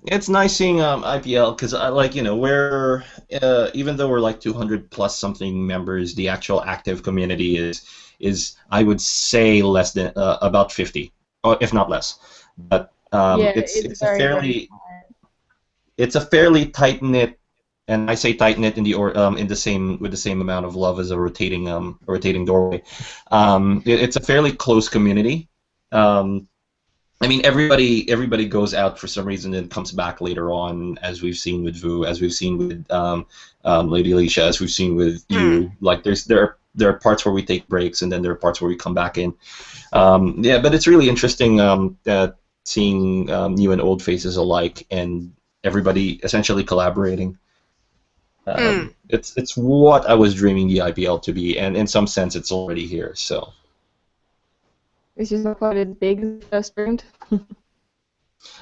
It's nice seeing IPL because we're even though we're like 200 plus something members, the actual active community is I would say less than about 50, or if not less. But it's a fairly tight knit, and I say tight knit in the same with the same amount of love as a rotating doorway. It's a fairly close community. I mean, everybody goes out for some reason and comes back later on, as we've seen with Vu, as we've seen with Lady Alicia, as we've seen with you. Like, there are parts where we take breaks, and then there are parts where we come back in. Yeah, but it's really interesting seeing new and old faces alike, and everybody essentially collaborating. It's what I was dreaming the IPL to be, and in some sense, it's already here. So. It's just not quite as big as first dreamed.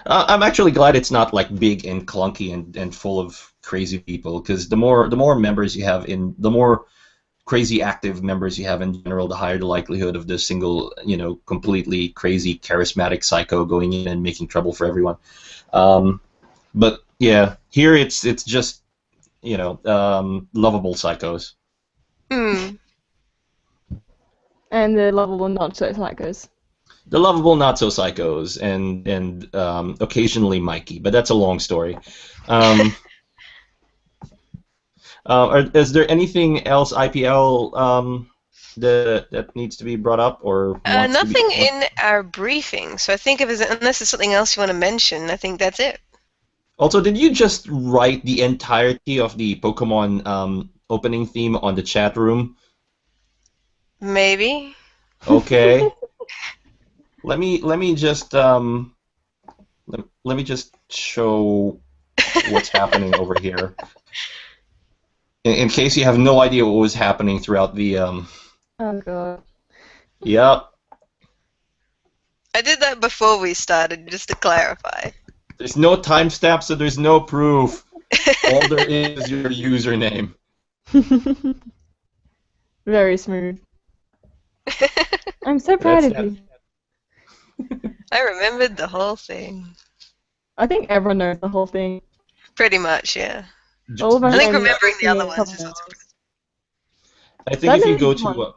I'm actually glad it's not like big and clunky and full of crazy people, because the more members you have the more crazy active members you have in general, the higher the likelihood of the single, completely crazy charismatic psycho going in and making trouble for everyone. But yeah, here it's just lovable psychos. And the lovable not-so-psychos. The lovable not-so-psychos, and occasionally Mikey, but that's a long story. Is there anything else IPL that needs to be brought up, or nothing in our briefing? So I think unless there's something else you want to mention, I think that's it. Also, did you just write the entirety of the Pokémon opening theme on the chat room? Maybe. Okay. let me just show what's happening over here. In case you have no idea what was happening throughout the Oh god. Yep. I did that before we started, just to clarify. There's no timestamp, so there's no proof. All there is your username. Very smooth. I'm so proud of you. I remembered the whole thing. I think everyone knows the whole thing. Pretty much, yeah. I think remembering the other ones is also pretty. I think if you go to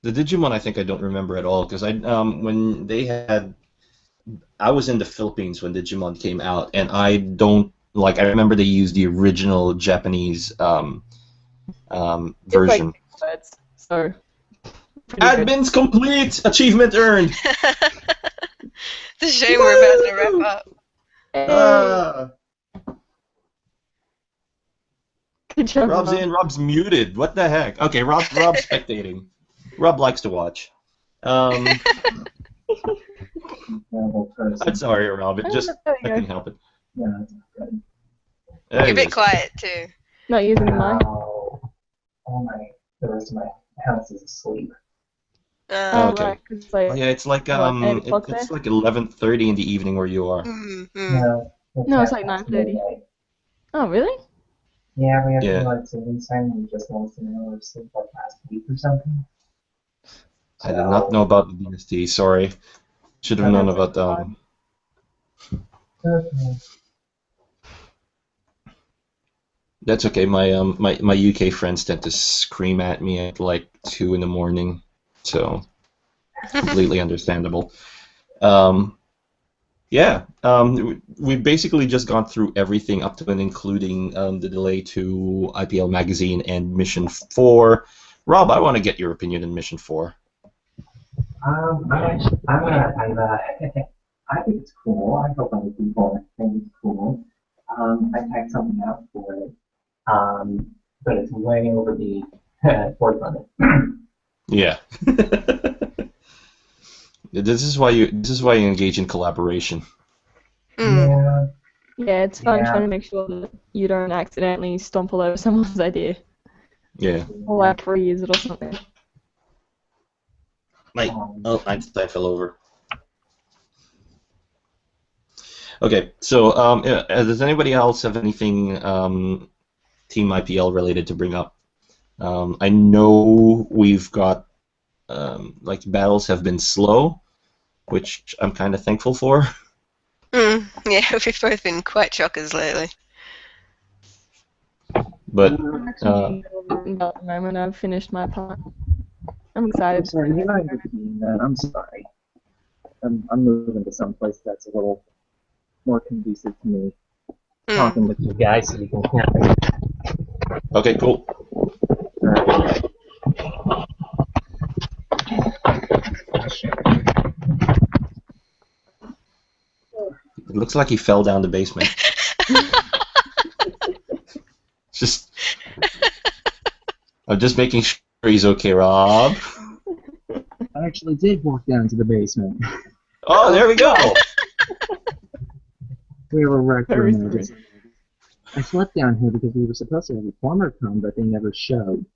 the Digimon, I think I don't remember at all, because when they had, I was in the Philippines when Digimon came out, and I remember they used the original Japanese version. Like, so. Admin's complete! Achievement earned! It's a shame we're about to wrap up. Good job, Rob's in, Rob's muted. What the heck? Okay, Rob's spectating. Rob likes to watch. I'm sorry, Rob. I can't help it. You're a bit quiet, too. Not using the mic. The rest of my house is asleep. Okay. Right, it's like 11:30 in the evening where you are. No, it's like 9:30. Oh, really? Yeah, we have daylight savings time. We just lost an hour of sleep last week or something. I did not know about the DST. Sorry. Should have known about Okay. That's okay. My UK friends tend to scream at me at like 2 in the morning, so completely understandable. Yeah, we've basically just gone through everything up to and including the delay to IPL Magazine and Mission 4. Rob, I want to get your opinion on Mission 4. I think it's cool. I hope other people think it's cool. I typed something out for it, but it's way over the board limit. Yeah. This is why you engage in collaboration. Yeah. Yeah, it's fun Yeah. trying to make sure that you don't accidentally stumble over someone's idea. Yeah. Or like reuse it or something. Like, oh, Einstein fell over. Okay, so does anybody else have anything Team IPL related to bring up? I know we've got like battles have been slow, which I'm kind of thankful for. Yeah, we've both been quite shockers lately. But I'm actually at the moment. I've finished my part. I'm excited. I'm sorry, you and I are repeating that. I'm sorry. I'm moving to some place that's a little more conducive to me talking with you guys so you can hear me. okay, cool. Alright. It looks like he fell down the basement. Just, I'm just making sure he's okay, Rob. I actually did walk down to the basement. Oh, there we go. We have a rec Very room. I slept down here because we were supposed to have a plumber come, but they never showed.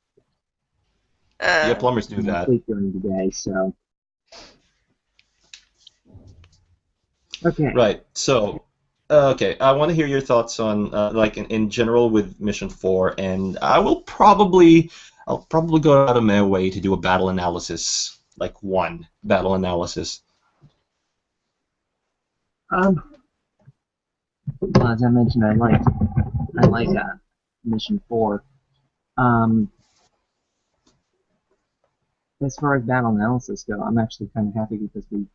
Yeah, plumbers do I that. sleep during the day, so. Okay. Right. So, okay, I want to hear your thoughts on like in general with Mission 4, and I'll probably go out of my way to do a battle analysis, like one battle analysis. Well, as I mentioned, I like Mission 4. As far as battle analysis go, I'm actually kind of happy because we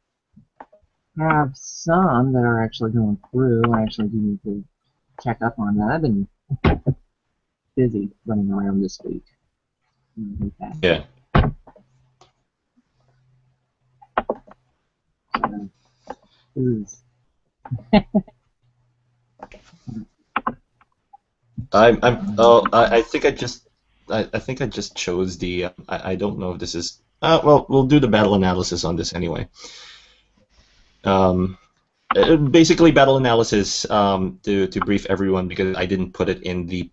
have some that are actually going through. I actually do need to check up on that. I've been busy running around this week. Yeah. I think I just chose the. I don't know if this is. Well, we'll do the battle analysis on this anyway. Basically, battle analysis. To brief everyone, because I didn't put it in the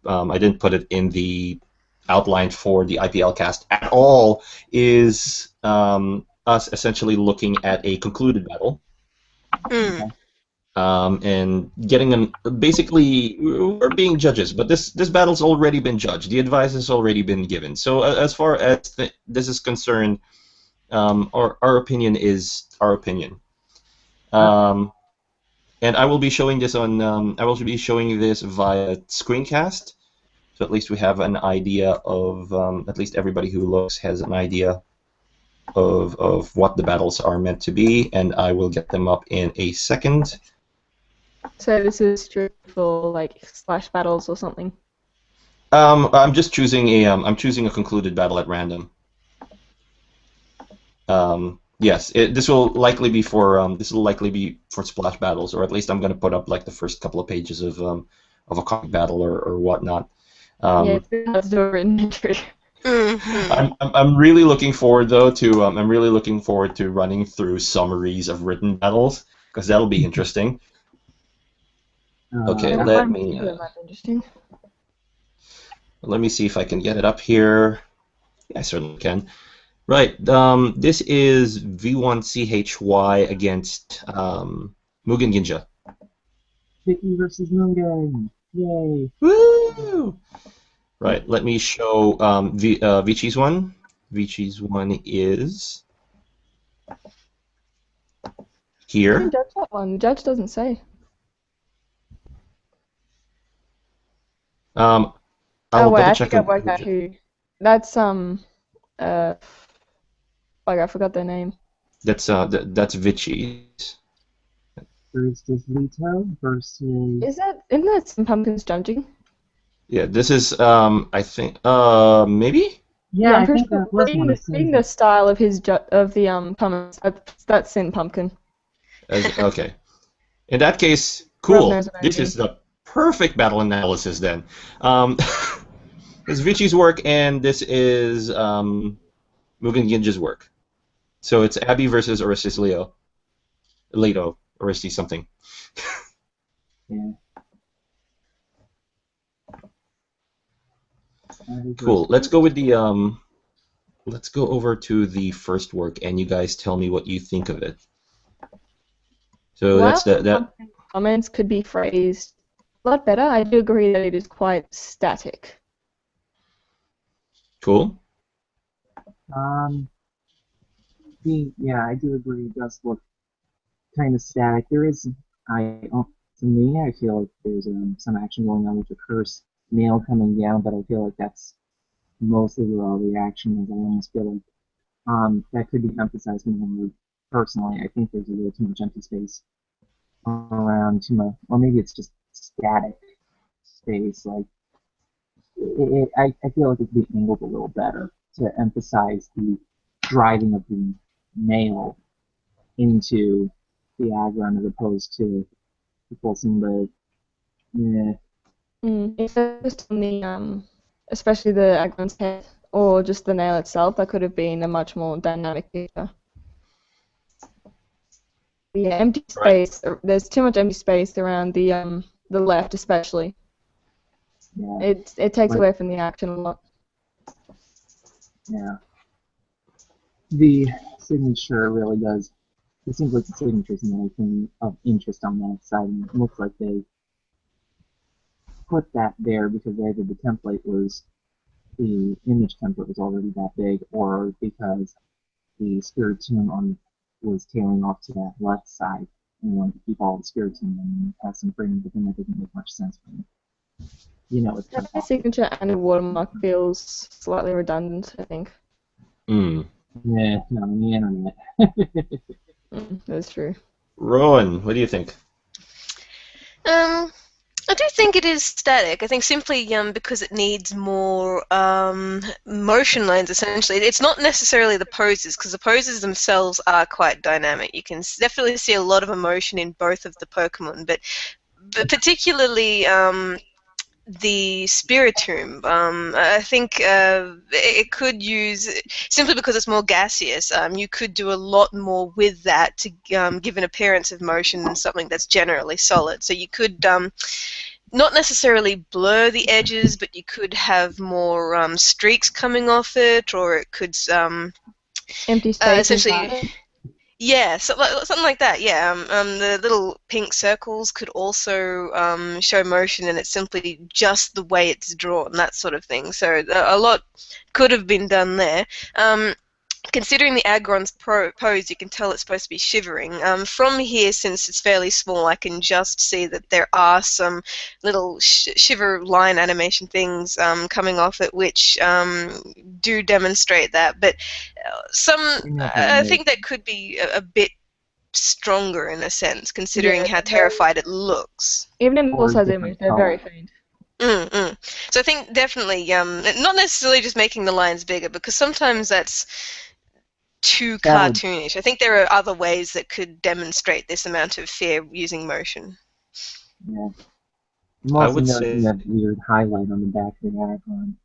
outline for the IPLcast at all. Is us essentially looking at a concluded battle. And getting basically we're being judges, but this battle's already been judged. The advice has already been given. So as far as this is concerned, our opinion is our opinion. And I will be showing this on I will be showing this via screencast, so at least we have an idea of at least everybody who looks has an idea of what the battles are meant to be, and I will get them up in a second. So this is strict for like slash battles or something. I'm just choosing a concluded battle at random. Yes, this will likely be for splash battles, or at least I'm going to put up like the first couple of pages of a comic battle or whatnot. Yeah, it's do a written entry. I'm really looking forward though to running through summaries of written battles, because that'll be interesting. Okay, let me see if I can get it up here. Yeah, I certainly can. Right, this is V1CHY against Mugen Ginja. Vicky versus Mugen. Yay! Woo! Right, let me show Vichi's one. Vichi's one is Who here. judge that one? The judge doesn't say. I'll Oh wait, double I check think I on worked out who. That's like I forgot their name. that's Vichy's. Versus Leto versus. Isn't that some pumpkins judging? Yeah, this is I think maybe. Yeah, I'm I pretty think sure that was one of being the style of his of the comments, that's Sin Pumpkin. Okay. In that case, Rob cool. knows what I This mean. is the perfect battle analysis then. This is Vichy's work, and this is Mugen Ginja's work. So it's Abby versus Orestes Leto, Orestes something. Yeah. Cool. Let's go with the let's go over to the first work, and you guys tell me what you think of it. So While that's that. Pumpkin's comments could be phrased a lot better, I do agree that it is quite static. Cool. Yeah, I do agree. It does look kind of static. There is, to me, I feel like there's some action going on with the curse nail coming down, but I feel like that's mostly where all the action is. I almost feel like that could be emphasized more. Personally, I think there's a little too much empty space around too much, or maybe it's just static space. Like I feel like it could be angled a little better to emphasize the driving of the nail into the aggron as opposed to the pulsing, but yeah. If it was on the especially the Agron's head or just the nail itself, that could have been a much more dynamic picture. Yeah, empty space. There's too much empty space around the left, especially. Yeah. It takes away from the action a lot. Yeah. The signature really does. It seems like the signature is another thing of interest on that side, and it looks like they put that there because either the image template was already that big, or because the Spiritomb was tailing off to that left side and wanted to keep all the Spiritomb and have some framing, but then that didn't make much sense for me. It's kind A signature and a watermark feels slightly redundant, I think. Yeah, no, on the internet. That's true. Rowan, what do you think? I do think it is static. I think simply because it needs more motion lines, essentially. It's not necessarily the poses, because the poses themselves are quite dynamic. You can definitely see a lot of emotion in both of the Pokémon, but particularly the Spiritomb. I think it could use, simply because it's more gaseous, you could do a lot more with that to give an appearance of motion than something that's generally solid. So you could not necessarily blur the edges, but you could have more streaks coming off it, or it could empty space essentially. Yeah, something like that. Yeah, the little pink circles could also show motion, and it's simply just the way it's drawn, that sort of thing. So a lot could have been done there. Considering the Aggron's pose, you can tell it's supposed to be shivering. From here, since it's fairly small, I can just see that there are some little shiver line animation things coming off it, which do demonstrate that. But I think that could be a bit stronger in a sense, considering how terrified it looks. Even in the full-size image, they're very faint. So I think definitely, not necessarily just making the lines bigger, because sometimes that's too cartoonish. I think there are other ways that could demonstrate this amount of fear using motion. Yeah. I'm also noticing that weird highlight on the back of the Aggron.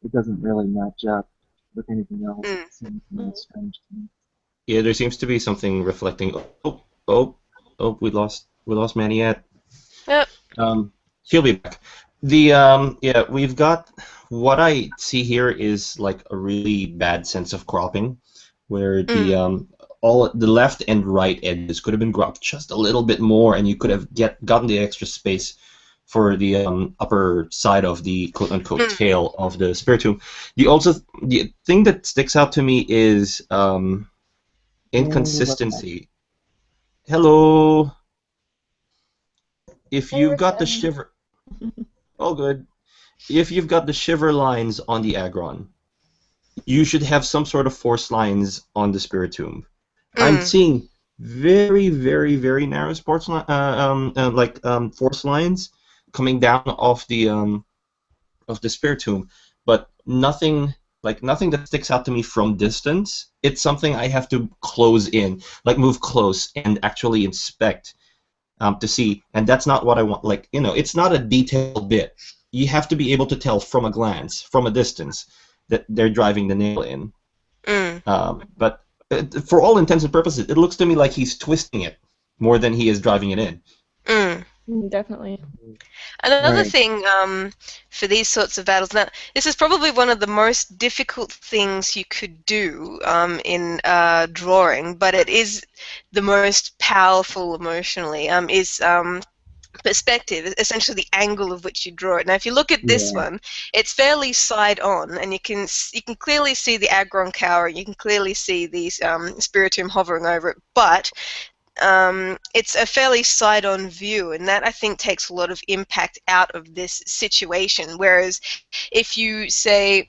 It doesn't really match up with anything else. It seems really strange to me. Yeah, there seems to be something reflecting. Oh, we lost Maniette. Yep. She'll be back. We've got, what I see here is like a really bad sense of cropping, where all the left and right edges could have been cropped just a little bit more, and you could have gotten the extra space for the upper side of the quote-unquote tail of the Spiritomb. The thing that sticks out to me is inconsistency. Hello. If Hey, you've got the Rissa. shiver, all good. If you've got the shiver lines on the Aggron, you should have some sort of force lines on the Spiritomb. I'm Mm. seeing very, very, very narrow force lines coming down off the Spiritomb, but nothing that sticks out to me from distance. It's something I have to close in, like move close and actually inspect to see, and that's not what I want. Like, it's not a detailed bit. You have to be able to tell from a glance, from a distance, that they're driving the nail in. Mm. But for all intents and purposes, it looks to me like he's twisting it more than he is driving it in. Mm. Definitely. Another Right. thing for these sorts of battles, now this is probably one of the most difficult things you could do in drawing, but it is the most powerful emotionally, is perspective, essentially the angle of which you draw it. Now, if you look at this Yeah. one, it's fairly side on, and you can clearly see the Aggron cowering, you can clearly see the Spiritomb hovering over it, but it's a fairly side-on view, and that I think takes a lot of impact out of this situation. Whereas if you say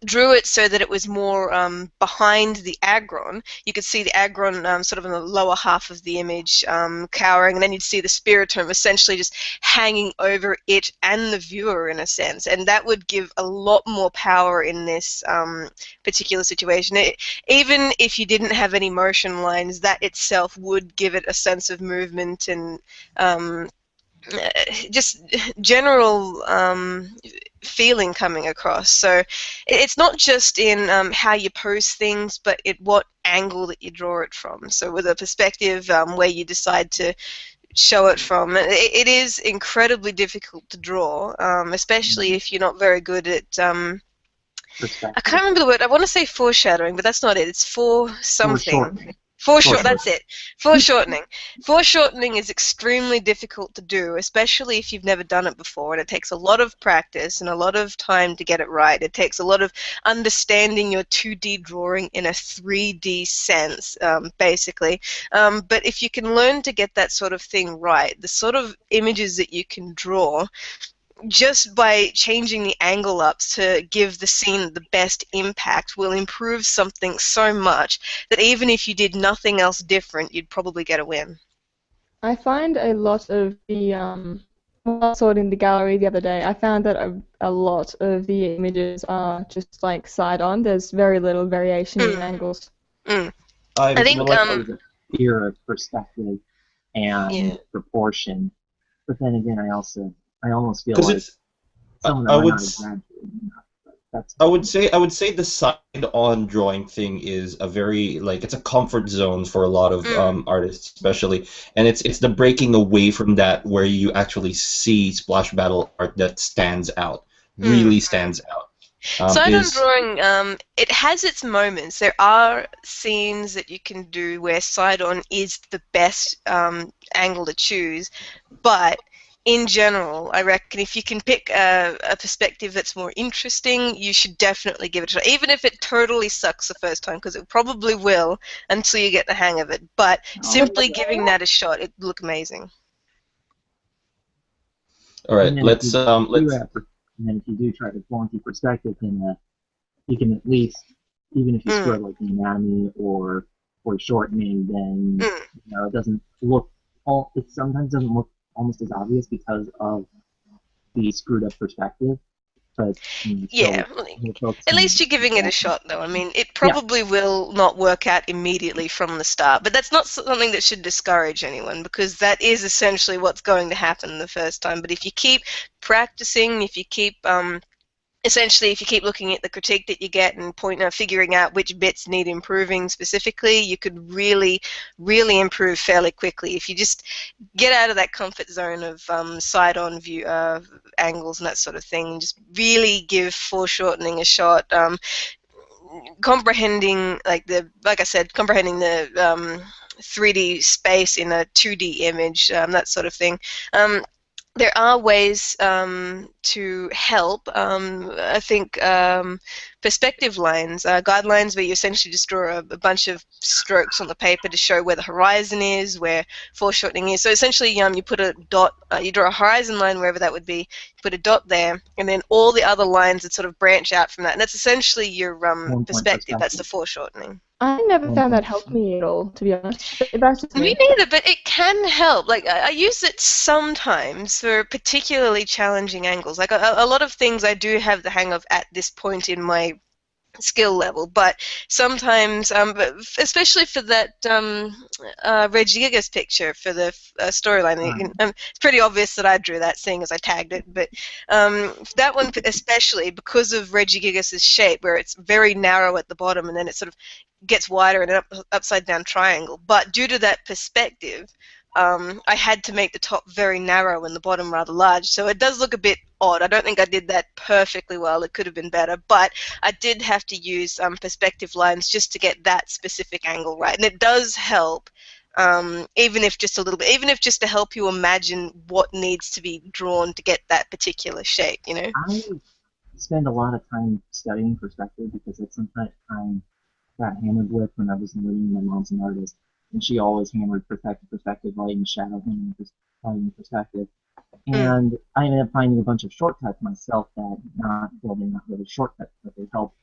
drew it so that it was more behind the Aggron, you could see the Aggron sort of in the lower half of the image cowering, and then you'd see the Spiritomb essentially just hanging over it and the viewer in a sense, and that would give a lot more power in this particular situation. Even if you didn't have any motion lines, that itself would give it a sense of movement and just general feeling coming across. So it's not just in how you pose things, but at what angle that you draw it from. So with a perspective where you decide to show it from, it is incredibly difficult to draw, especially if you're not very good at I can't remember the word. I want to say foreshadowing, but that's not it. It's for something. Foreshortening. That's it. Foreshortening. Foreshortening is extremely difficult to do, especially if you've never done it before, and it takes a lot of practice and a lot of time to get it right. It takes a lot of understanding your 2D drawing in a 3D sense, basically. But if you can learn to get that sort of thing right, the sort of images that you can draw, just by changing the angle up to give the scene the best impact, will improve something so much that even if you did nothing else different, you'd probably get a win. I find a lot of the when I saw it in the gallery the other day, I found that a lot of the images are just like side on. There's very little variation in angles. Mm. I I think There's a fear of perspective and yeah. proportion, but then again, I almost feel because like it's some of them I are would not s- exaggerating enough. But that's I would say the side-on drawing thing is a very it's a comfort zone for a lot of artists, especially, and it's the breaking away from that where you actually see splash battle art that stands out, really stands out. Side-on Is drawing, it has its moments. There are scenes that you can do where side-on is the best angle to choose, but in general, I reckon if you can pick a perspective that's more interesting, you should definitely give it a try, even if it totally sucks the first time, because it probably will until you get the hang of it. But simply giving that a shot, it look amazing. all right. and then if Let's you do let's have, and then if you do try to wonky perspective, then you can at least, even if you screw up like the anatomy or shortening, then it doesn't look it sometimes doesn't look almost as obvious because of the screwed up perspective. But Yeah, at least you're giving it a shot. shot, though. I mean, it probably will not work out immediately from the start, but that's not something that should discourage anyone, because that is essentially what's going to happen the first time. But if you keep practicing, if you keep essentially, if you keep looking at the critique that you get and figuring out which bits need improving specifically, you could really, really improve fairly quickly. If you just get out of that comfort zone of side-on view angles and that sort of thing, and just really give foreshortening a shot. Comprehending, like I said, comprehending the 3D space in a 2D image, that sort of thing. there are ways to help. I think perspective lines, guidelines where you essentially just draw a bunch of strokes on the paper to show where the horizon is, where foreshortening is. So essentially, you put a dot, you draw a horizon line wherever that would be, you put a dot there, and then all the other lines that sort of branch out from that. And that's essentially your perspective. That's the foreshortening. I never found that helped me at all, to be honest. But that's just me neither, but it can help. Like, I use it sometimes for particularly challenging angles. Like, a lot of things I do have the hang of at this point in my skill level, but sometimes, especially for that Regigigas picture for the storyline, it's pretty obvious that I drew that, seeing as I tagged it, but that one especially, because of Regigigas' shape, where it's very narrow at the bottom and then it sort of gets wider in an upside down triangle, but due to that perspective, I had to make the top very narrow and the bottom rather large, so it does look a bit odd. I don't think I did that perfectly well. It could have been better, but I did have to use perspective lines just to get that specific angle right, and it does help, even if just a little bit, even if just to help you imagine what needs to be drawn to get that particular shape, you know? I spend a lot of time studying perspective because it's something I got hammered with when I was learning. My mom's an artist, and she always hammered perspective, light and shadow, light and perspective. And I ended up finding a bunch of shortcuts myself that they're not really shortcuts, but they help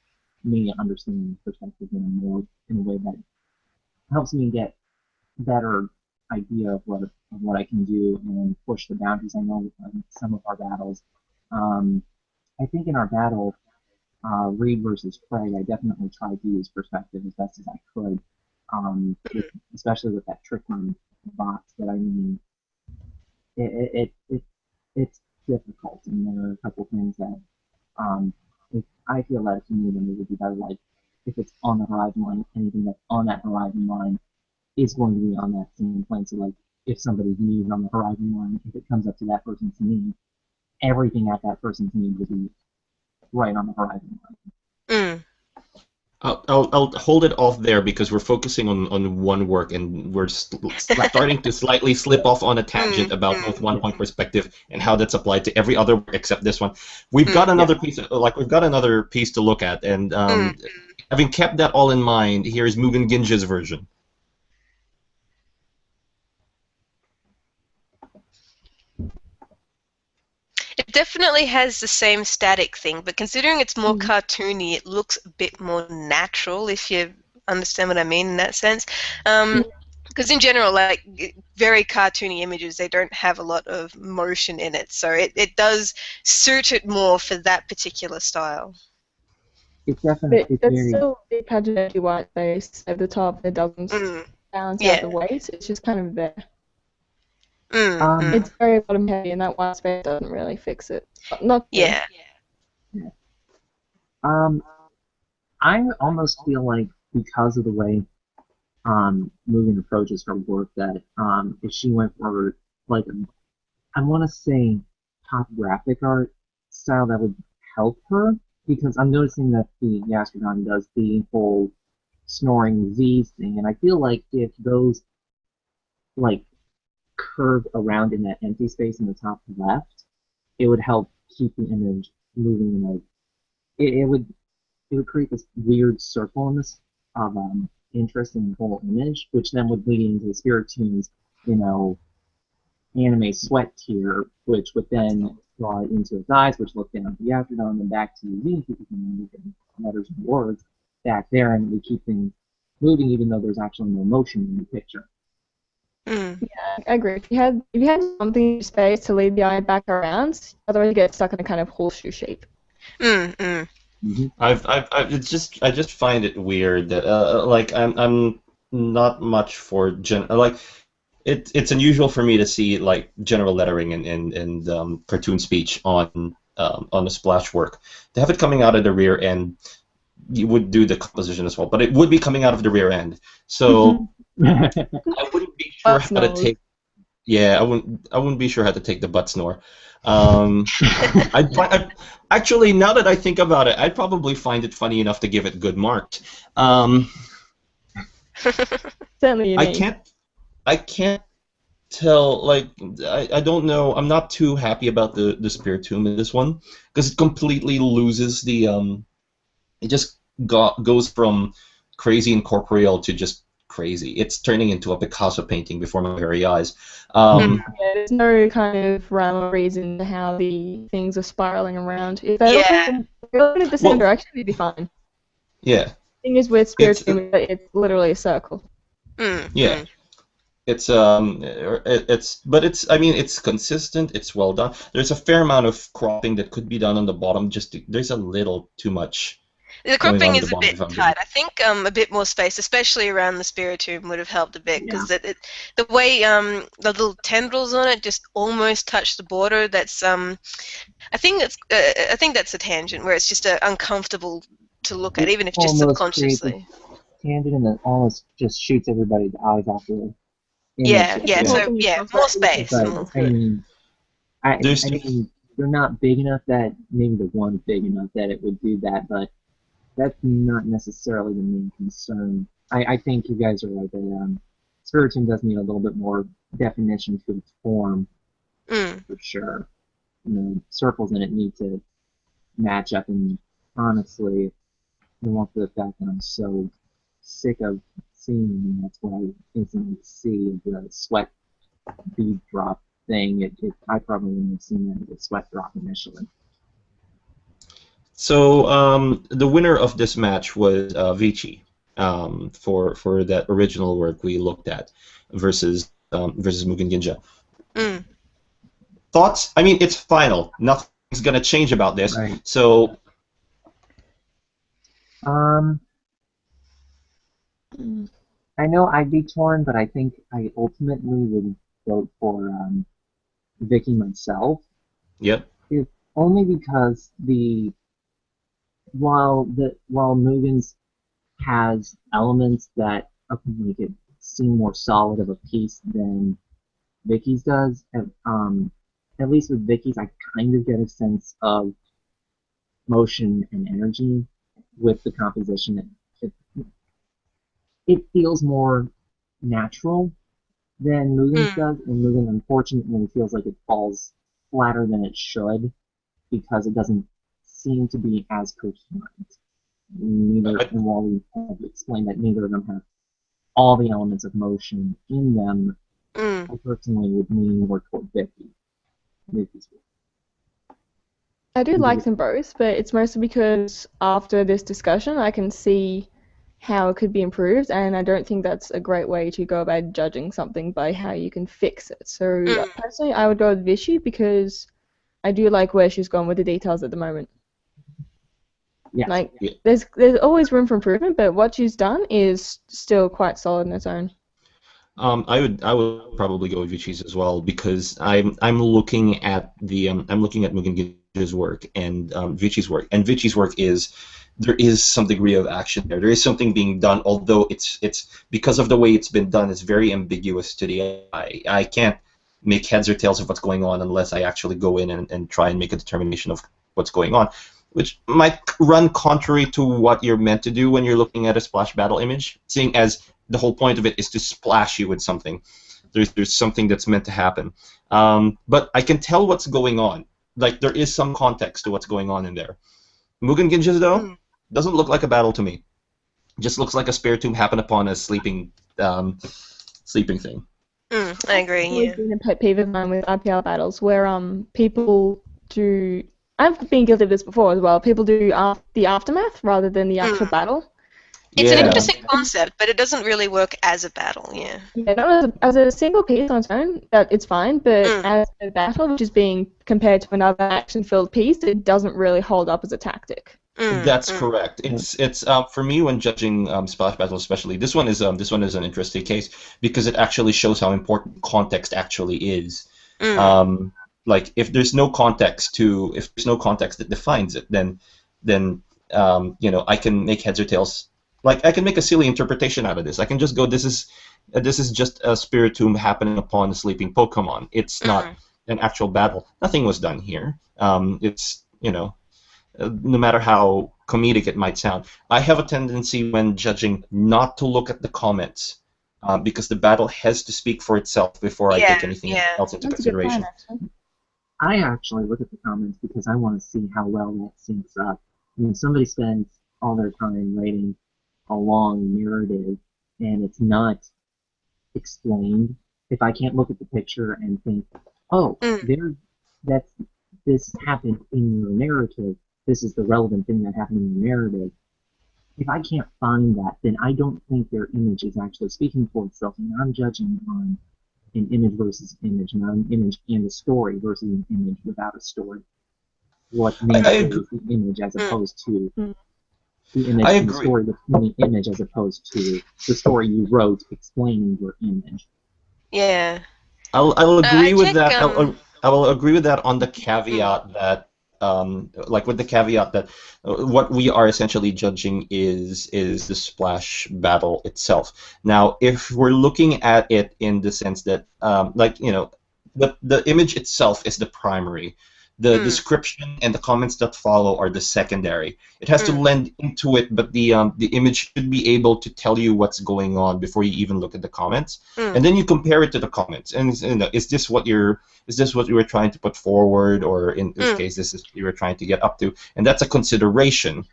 me understand perspective in a way that helps me get better idea of what I can do and push the boundaries. I know in some of our battles, I think in our battle, Reed versus Craig, I definitely tried to use perspective as best as I could, especially with that trick on box. But I mean, it's difficult, and there are a couple things that I feel that if you need them, it would be better. Like if it's on the horizon line, anything that's on that horizon line is going to be on that same plane. So like if somebody's knee is on the horizon line, if it comes up to that person's knee, everything at that person's knee will be right on the horizon line. I'll hold it off there because we're focusing on one work and we're starting to slightly slip off on a tangent about both 1 point perspective and how that's applied to every other work except this one. We've got another piece, we've got another piece to look at, and having kept that all in mind, here's Mugen Ginja's version. It definitely has the same static thing, but considering it's more cartoony, it looks a bit more natural, if you understand what I mean in that sense. Because in general, like very cartoony images, they don't have a lot of motion in it, so it does suit it more for that particular style. It's definitely it's still the pageantry white space at the top. It doesn't balance out the weight. It's just kind of there. It's very bottom heavy, and that white space doesn't really fix it. Not I almost feel like because of the way Mugen approaches her work, that if she went for like I want to say top graphic art style, that would help her, because I'm noticing that the Gastrodon does the whole snoring Z's thing, and I feel like if those like curve around in that empty space in the top left, it would help keep the image moving in it would create this weird circle in this of interest in the whole image, which then would lead into the Spiritoon's, anime sweat tier, which would then draw it into its eyes, which look down at the Gastrodon, and back to the Z, letters and words back there, and we keep things moving even though there's actually no motion in the picture. Yeah, I agree. If you had something in space to lead the eye back around, otherwise you get stuck in a kind of horseshoe shape. I just find it weird that I'm not much for it's unusual for me to see like general lettering and cartoon speech on the splash work. To have it coming out of the rear end, you would do the composition as well, but it would be coming out of the rear end, so. I wouldn't be sure how to take. Yeah, I wouldn't be sure how to take the butt snore. Actually, now that I think about it, I'd probably find it funny enough to give it good marked. Certainly, I can't tell, like, I don't know. I'm not too happy about the Spiritomb in this one because it completely loses the it just goes from crazy incorporeal to just crazy. It's turning into a Picasso painting before my very eyes. Yeah, there's no kind of rhyme or reason to how the things are spiraling around. If they look in the same direction, it'd be fine. Yeah. The thing is with Spiritomb, it's literally a circle. Yeah. It's but it's, I mean, it's consistent. It's well done. There's a fair amount of cropping that could be done on the bottom. There's a little too much. The cropping is a bit tight. I think a bit more space, especially around the Spiritomb, would have helped a bit because the way the little tendrils on it just almost touch the border. That's I think that's a tangent where it's just uncomfortable to look at, even if just subconsciously. Tangent, and it almost just shoots everybody's eyes out the image. More space. But, I mean, I mean, they're not big enough that maybe the one's big enough that it would do that, but that's not necessarily the main concern. I think you guys are right that Spiritomb does need a little bit more definition to its form, for sure. You know, circles in it need to match up, and honestly, for the fact that I'm so sick of seeing them, that's what I instantly see the sweat bead drop thing. I probably wouldn't have seen that as a sweat drop initially. So the winner of this match was Vici for that original work we looked at versus Mugen Ginja. Thoughts? I mean, it's final. Nothing's gonna change about this. Right. So. I know I'd be torn, but I think I ultimately would vote for Vicky myself. Yep. Only because while Mugen's has elements that make it seem more solid of a piece than Vicky's does, at least with Vicky's, I kind of get a sense of motion and energy with the composition. It feels more natural than Mugen's does, and Mugen unfortunately feels like it falls flatter than it should because it doesn't seem to be as coherent. And while we have explained that neither of them have all the elements of motion in them, I personally would lean more toward Vicky's. I do like them both, but it's mostly because after this discussion I can see how it could be improved, and I don't think that's a great way to go about judging something by how you can fix it. So personally, I would go with Vichy because I do like where she's gone with the details at the moment. Yeah. There's always room for improvement, but what she's done is still quite solid in its own. I would probably go with Vichy's as well because I'm looking at Mugen Ginja's work and Vichy's work, and Vichy's work there is some degree of action there. There is something being done, although it's because of the way it's been done, it's very ambiguous to the eye. I can't make heads or tails of what's going on unless I actually go in and try and make a determination of what's going on, which might run contrary to what you're meant to do when you're looking at a splash battle image, seeing as the whole point of it is to splash you with something. There's something that's meant to happen. But I can tell what's going on. Like, there is some context to what's going on in there. Mugen Ginja, though, doesn't look like a battle to me. Just looks like a Spiritomb happened upon a sleeping thing. I agree. It's been a pet peeve of mine with IPL battles where people do. I've been guilty of this before as well. People do the aftermath rather than the actual battle. It's an interesting concept, but it doesn't really work as a battle. Yeah. Yeah, not as a single piece on its own, that it's fine, but as a battle, which is being compared to another action-filled piece, it doesn't really hold up as a tactic. That's correct. It's for me when judging splash battles, especially this one is an interesting case because it actually shows how important context actually is. Like if there's no context that defines it, then I can make heads or tails. Like I can make a silly interpretation out of this. I can just go, this is just a Spiritomb happening upon a sleeping Pokémon. It's not an actual battle. Nothing was done here. It's no matter how comedic it might sound. I have a tendency when judging not to look at the comments because the battle has to speak for itself before I take anything else into consideration. I actually look at the comments because I want to see how well that syncs up. I mean, somebody spends all their time writing a long narrative, and it's not explained. If I can't look at the picture and think, oh, this happened in your narrative, this is the relevant thing that happened in your narrative. If I can't find that, then I don't think their image is actually speaking for itself, and I'm judging on an image versus image, not an image and a story versus an image without a story. What matters is the image as opposed to the image and the story between the image as opposed to the story you wrote explaining your image. Yeah. I'll agree with that. I will agree with that on the caveat that, with the caveat that what we are essentially judging is the splash battle itself. Now, if we're looking at it in the sense that, the image itself is the primary. The description and the comments that follow are the secondary. It has to lend into it, but the image should be able to tell you what's going on before you even look at the comments, and then you compare it to the comments. And is this what you were trying to put forward, or in this case, this is what you were trying to get up to? And that's a consideration.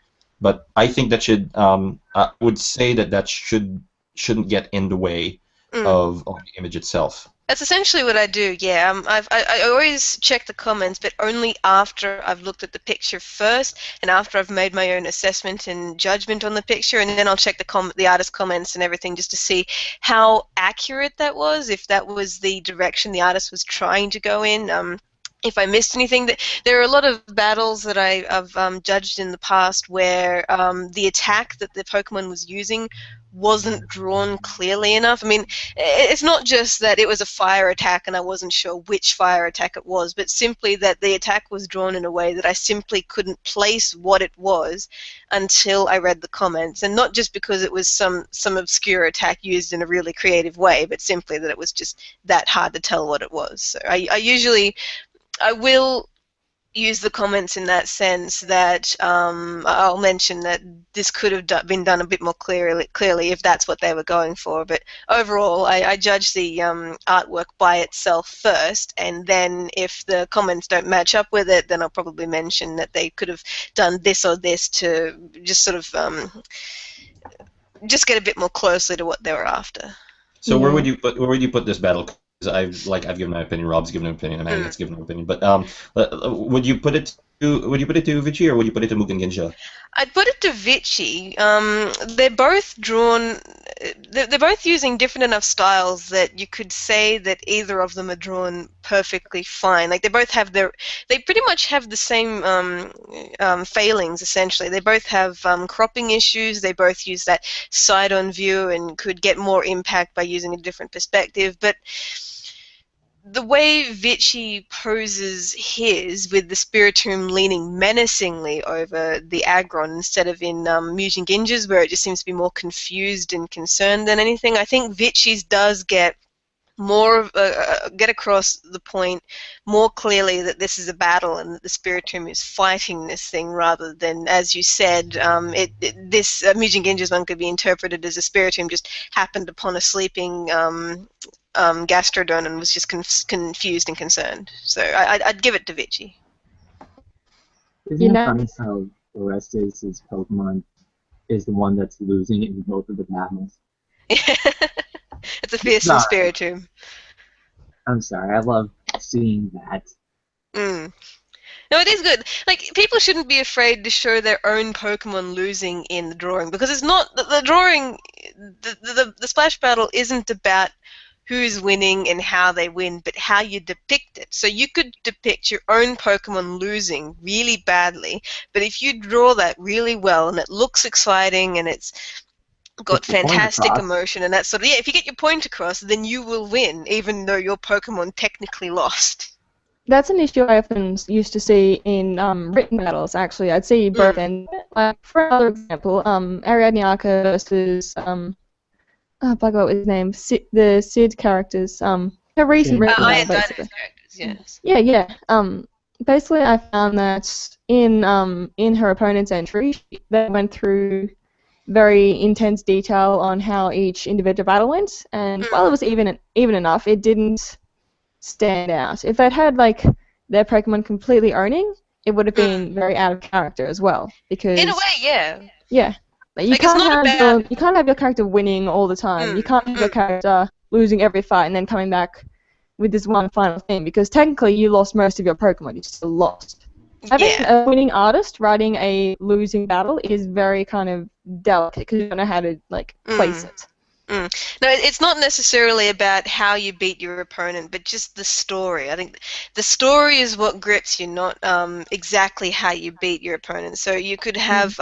But I think that should I would say that shouldn't get in the way of the image itself. That's essentially what I do, yeah. I always check the comments, but only after I've looked at the picture first, and after I've made my own assessment and judgment on the picture, and then I'll check the artist's comments and everything just to see how accurate that was, if that was the direction the artist was trying to go in. If I missed anything, there are a lot of battles that I've judged in the past where the attack that the Pokemon was using wasn't drawn clearly enough. I mean, it's not just that it was a fire attack and I wasn't sure which fire attack it was, but simply that the attack was drawn in a way that I simply couldn't place what it was until I read the comments. And not just because it was some obscure attack used in a really creative way, but simply that it was just that hard to tell what it was. So I will use the comments in that sense that I'll mention that this could have been done a bit more clearly if that's what they were going for. But overall, I judge the artwork by itself first, and then if the comments don't match up with it, then I'll probably mention that they could have done this or this to just sort of just get a bit more closely to what they were after. So where would you put this battle? I've given my opinion. Rob's given an opinion, and Anget's given an opinion. But would you put it to Vichy, or would you put it to Mugen Ginja? I'd put it to Vichy. They're both drawn. They're both using different enough styles that you could say that either of them are drawn perfectly fine. Like they pretty much have the same failings essentially. They both have cropping issues. They both use that side-on view and could get more impact by using a different perspective. But the way Vichy poses his, with the Spiritomb leaning menacingly over the Aggron instead of in Mugen Ginja's, where it just seems to be more confused and concerned than anything, I think Vichy's does get more get across the point more clearly that this is a battle and that the Spiritomb is fighting this thing, rather than, as you said, this Mugen Ginja's one could be interpreted as a Spiritomb just happened upon a sleeping Gastrodon and was just confused and concerned. So I'd give it to Vichy. Isn't it funny how Orestes' Pokemon is the one that's losing in both of the battles? It's a fearsome Spiritomb. I'm sorry, I love seeing that. No, it is good. Like, people shouldn't be afraid to show their own Pokemon losing in the drawing, because it's not the drawing. The splash battle isn't about who's winning and how they win, but how you depict it. So you could depict your own Pokemon losing really badly, but if you draw that really well and it looks exciting and it's got fantastic emotion and that sort of, if you get your point across, then you will win, even though your Pokemon technically lost. That's an issue I often used to see in written battles, actually. I'd see both ends. For another example, Ariadne Arca versus I forgot what his name. The Sid characters. Her recent written battle, basically. Yes. Yeah. Basically, I found that in her opponent's entry, they went through very intense detail on how each individual battle went, and while it was even enough, it didn't stand out. If they'd had like their Pokemon completely owning, it would have been very out of character as well. Because in a way, yeah. Yeah. Like, you can't have your character winning all the time. You can't have your character losing every fight and then coming back with this one final thing, because technically you lost most of your Pokemon. You still lost. Having a winning artist writing a losing battle is very kind of delicate because you don't know how to like place it. No, it's not necessarily about how you beat your opponent, but just the story. I think the story is what grips you, not exactly how you beat your opponent. So you could have,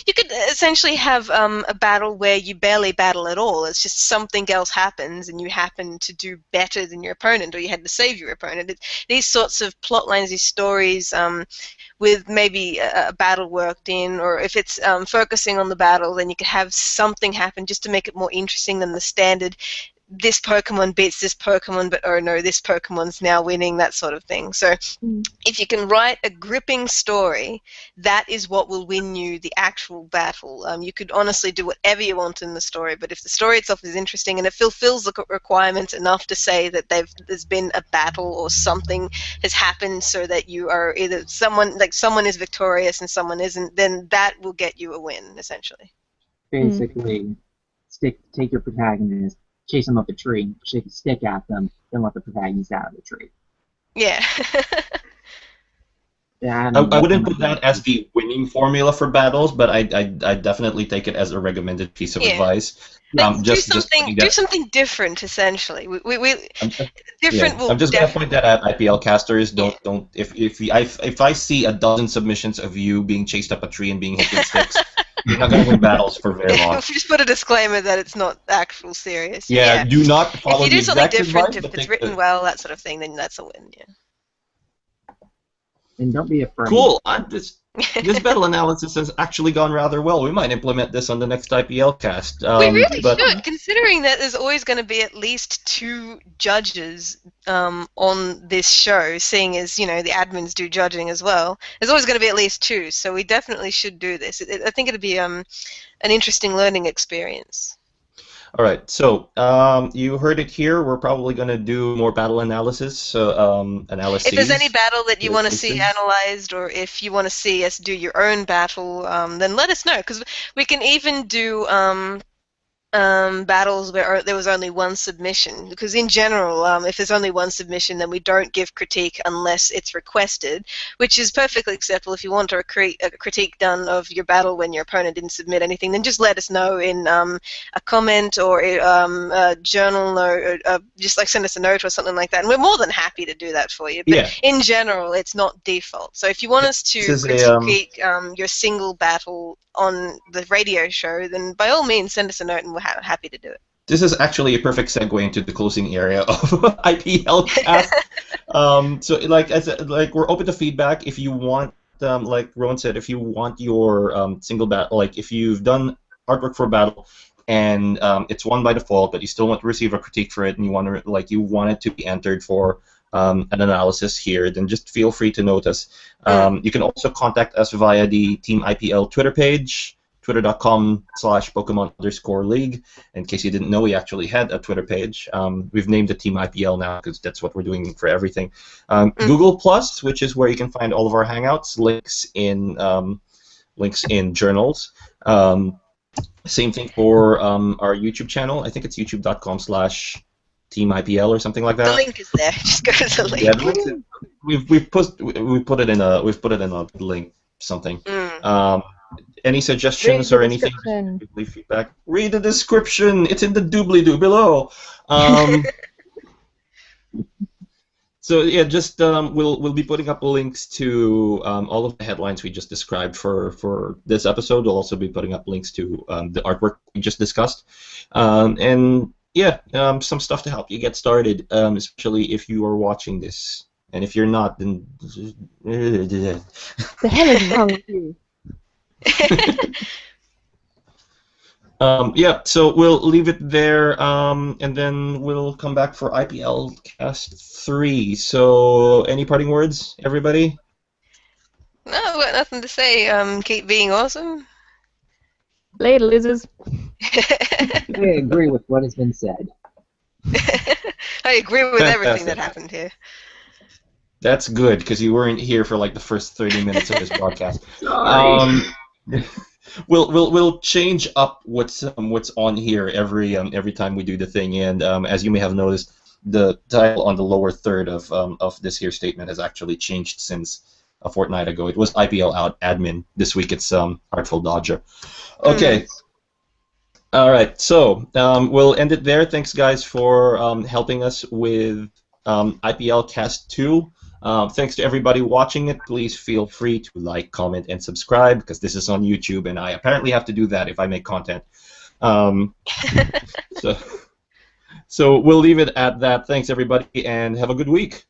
you could essentially have a battle where you barely battle at all. It's just something else happens, and you happen to do better than your opponent, or you had to save your opponent. These sorts of plot lines, these stories, with maybe a battle worked in, or if it's focusing on the battle, then you could have something happen just to make it more interesting than the standard, this Pokemon beats this Pokemon, but oh no, this Pokemon's now winning, that sort of thing. So if you can write a gripping story, that is what will win you the actual battle. You could honestly do whatever you want in the story, but if the story itself is interesting and it fulfills the requirements enough to say that there's been a battle or something has happened so that you are either someone is victorious and someone isn't, then that will get you a win, essentially. Basically, take your protagonist, chase them up a tree, shake a stick at them, then let the protagonist out of the tree. Yeah. I wouldn't put that as the winning formula for battles, but I definitely take it as a recommended piece of advice. Do something different, essentially. Different. I'm just gonna point that out, IPL casters. Don't if I see a dozen submissions of you being chased up a tree and being hit with sticks, you're not gonna win battles for very long. Just put a disclaimer that it's not actual serious. Yeah, do not follow the exact advice. If you do something different, advice, if it's written well, that sort of thing, then that's a win. Yeah. And don't be afraid. Cool. This battle analysis has actually gone rather well. We might implement this on the next IPL cast. We really should, considering that there's always going to be at least 2 judges on this show, seeing as, the admins do judging as well. There's always going to be at least 2, so we definitely should do this. I think it'd be an interesting learning experience. All right, so you heard it here. We're probably going to do more battle analysis. Analyses. If there's any battle that you want to see analyzed, or if you want to see us do your own battle, then let us know, because we can even do battles where there was only one submission, because in general, if there's only one submission, then we don't give critique unless it's requested, which is perfectly acceptable. If you want a critique done of your battle when your opponent didn't submit anything, then just let us know in a comment or a journal, or just like send us a note or something like that, and we're more than happy to do that for you. But in general, it's not default. So if you want us to critique your single battle on the radio show, then by all means send us a note and we're happy to do it. This is actually a perfect segue into the closing area of IPLcast. So we're open to feedback. If you want, like Rowan said, if you want your single battle, like if you've done artwork for a battle and it's won by default, but you still want to receive a critique for it, and you want it to be entered for an analysis here, then just feel free to note us. You can also contact us via the Team IPL Twitter page, twitter.com/Pokemon_League. In case you didn't know, we actually had a Twitter page. We've named it Team IPL now because that's what we're doing for everything. Google Plus, which is where you can find all of our hangouts, links in journals. Same thing for our YouTube channel. I think it's youtube.com/Team IPL or something like that. The link is there. Just go to the link. Yeah, the link is, we've put it in a link something. Any suggestions or anything? Leave feedback. Read the description. It's in the doobly-doo below. So yeah, just we'll be putting up links to all of the headlines we just described for this episode. We'll also be putting up links to the artwork we just discussed, and yeah, some stuff to help you get started, especially if you are watching this. And if you're not, then the hell is wrong with you? Yeah, so we'll leave it there, and then we'll come back for IPLcast 3. So, any parting words, everybody? No, I've got nothing to say. Keep being awesome. Later, losers. I agree with what has been said. I agree with everything that Fantastic. happened here. That's good because you weren't here for like the first 30 minutes of this broadcast. Sorry. We'll change up what's on here every time we do the thing, and as you may have noticed, the title on the lower third of this here statement has actually changed since a fortnight ago. It was IPL out admin. This week it's Artful Dodger. Okay. All right, so we'll end it there. Thanks, guys, for helping us with IPLcast 2. Thanks to everybody watching it. Please feel free to like, comment, and subscribe, because this is on YouTube, and I apparently have to do that if I make content. So we'll leave it at that. Thanks, everybody, and have a good week.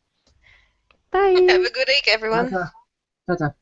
Bye. Have a good week, everyone. Ta-ta. Ta-ta.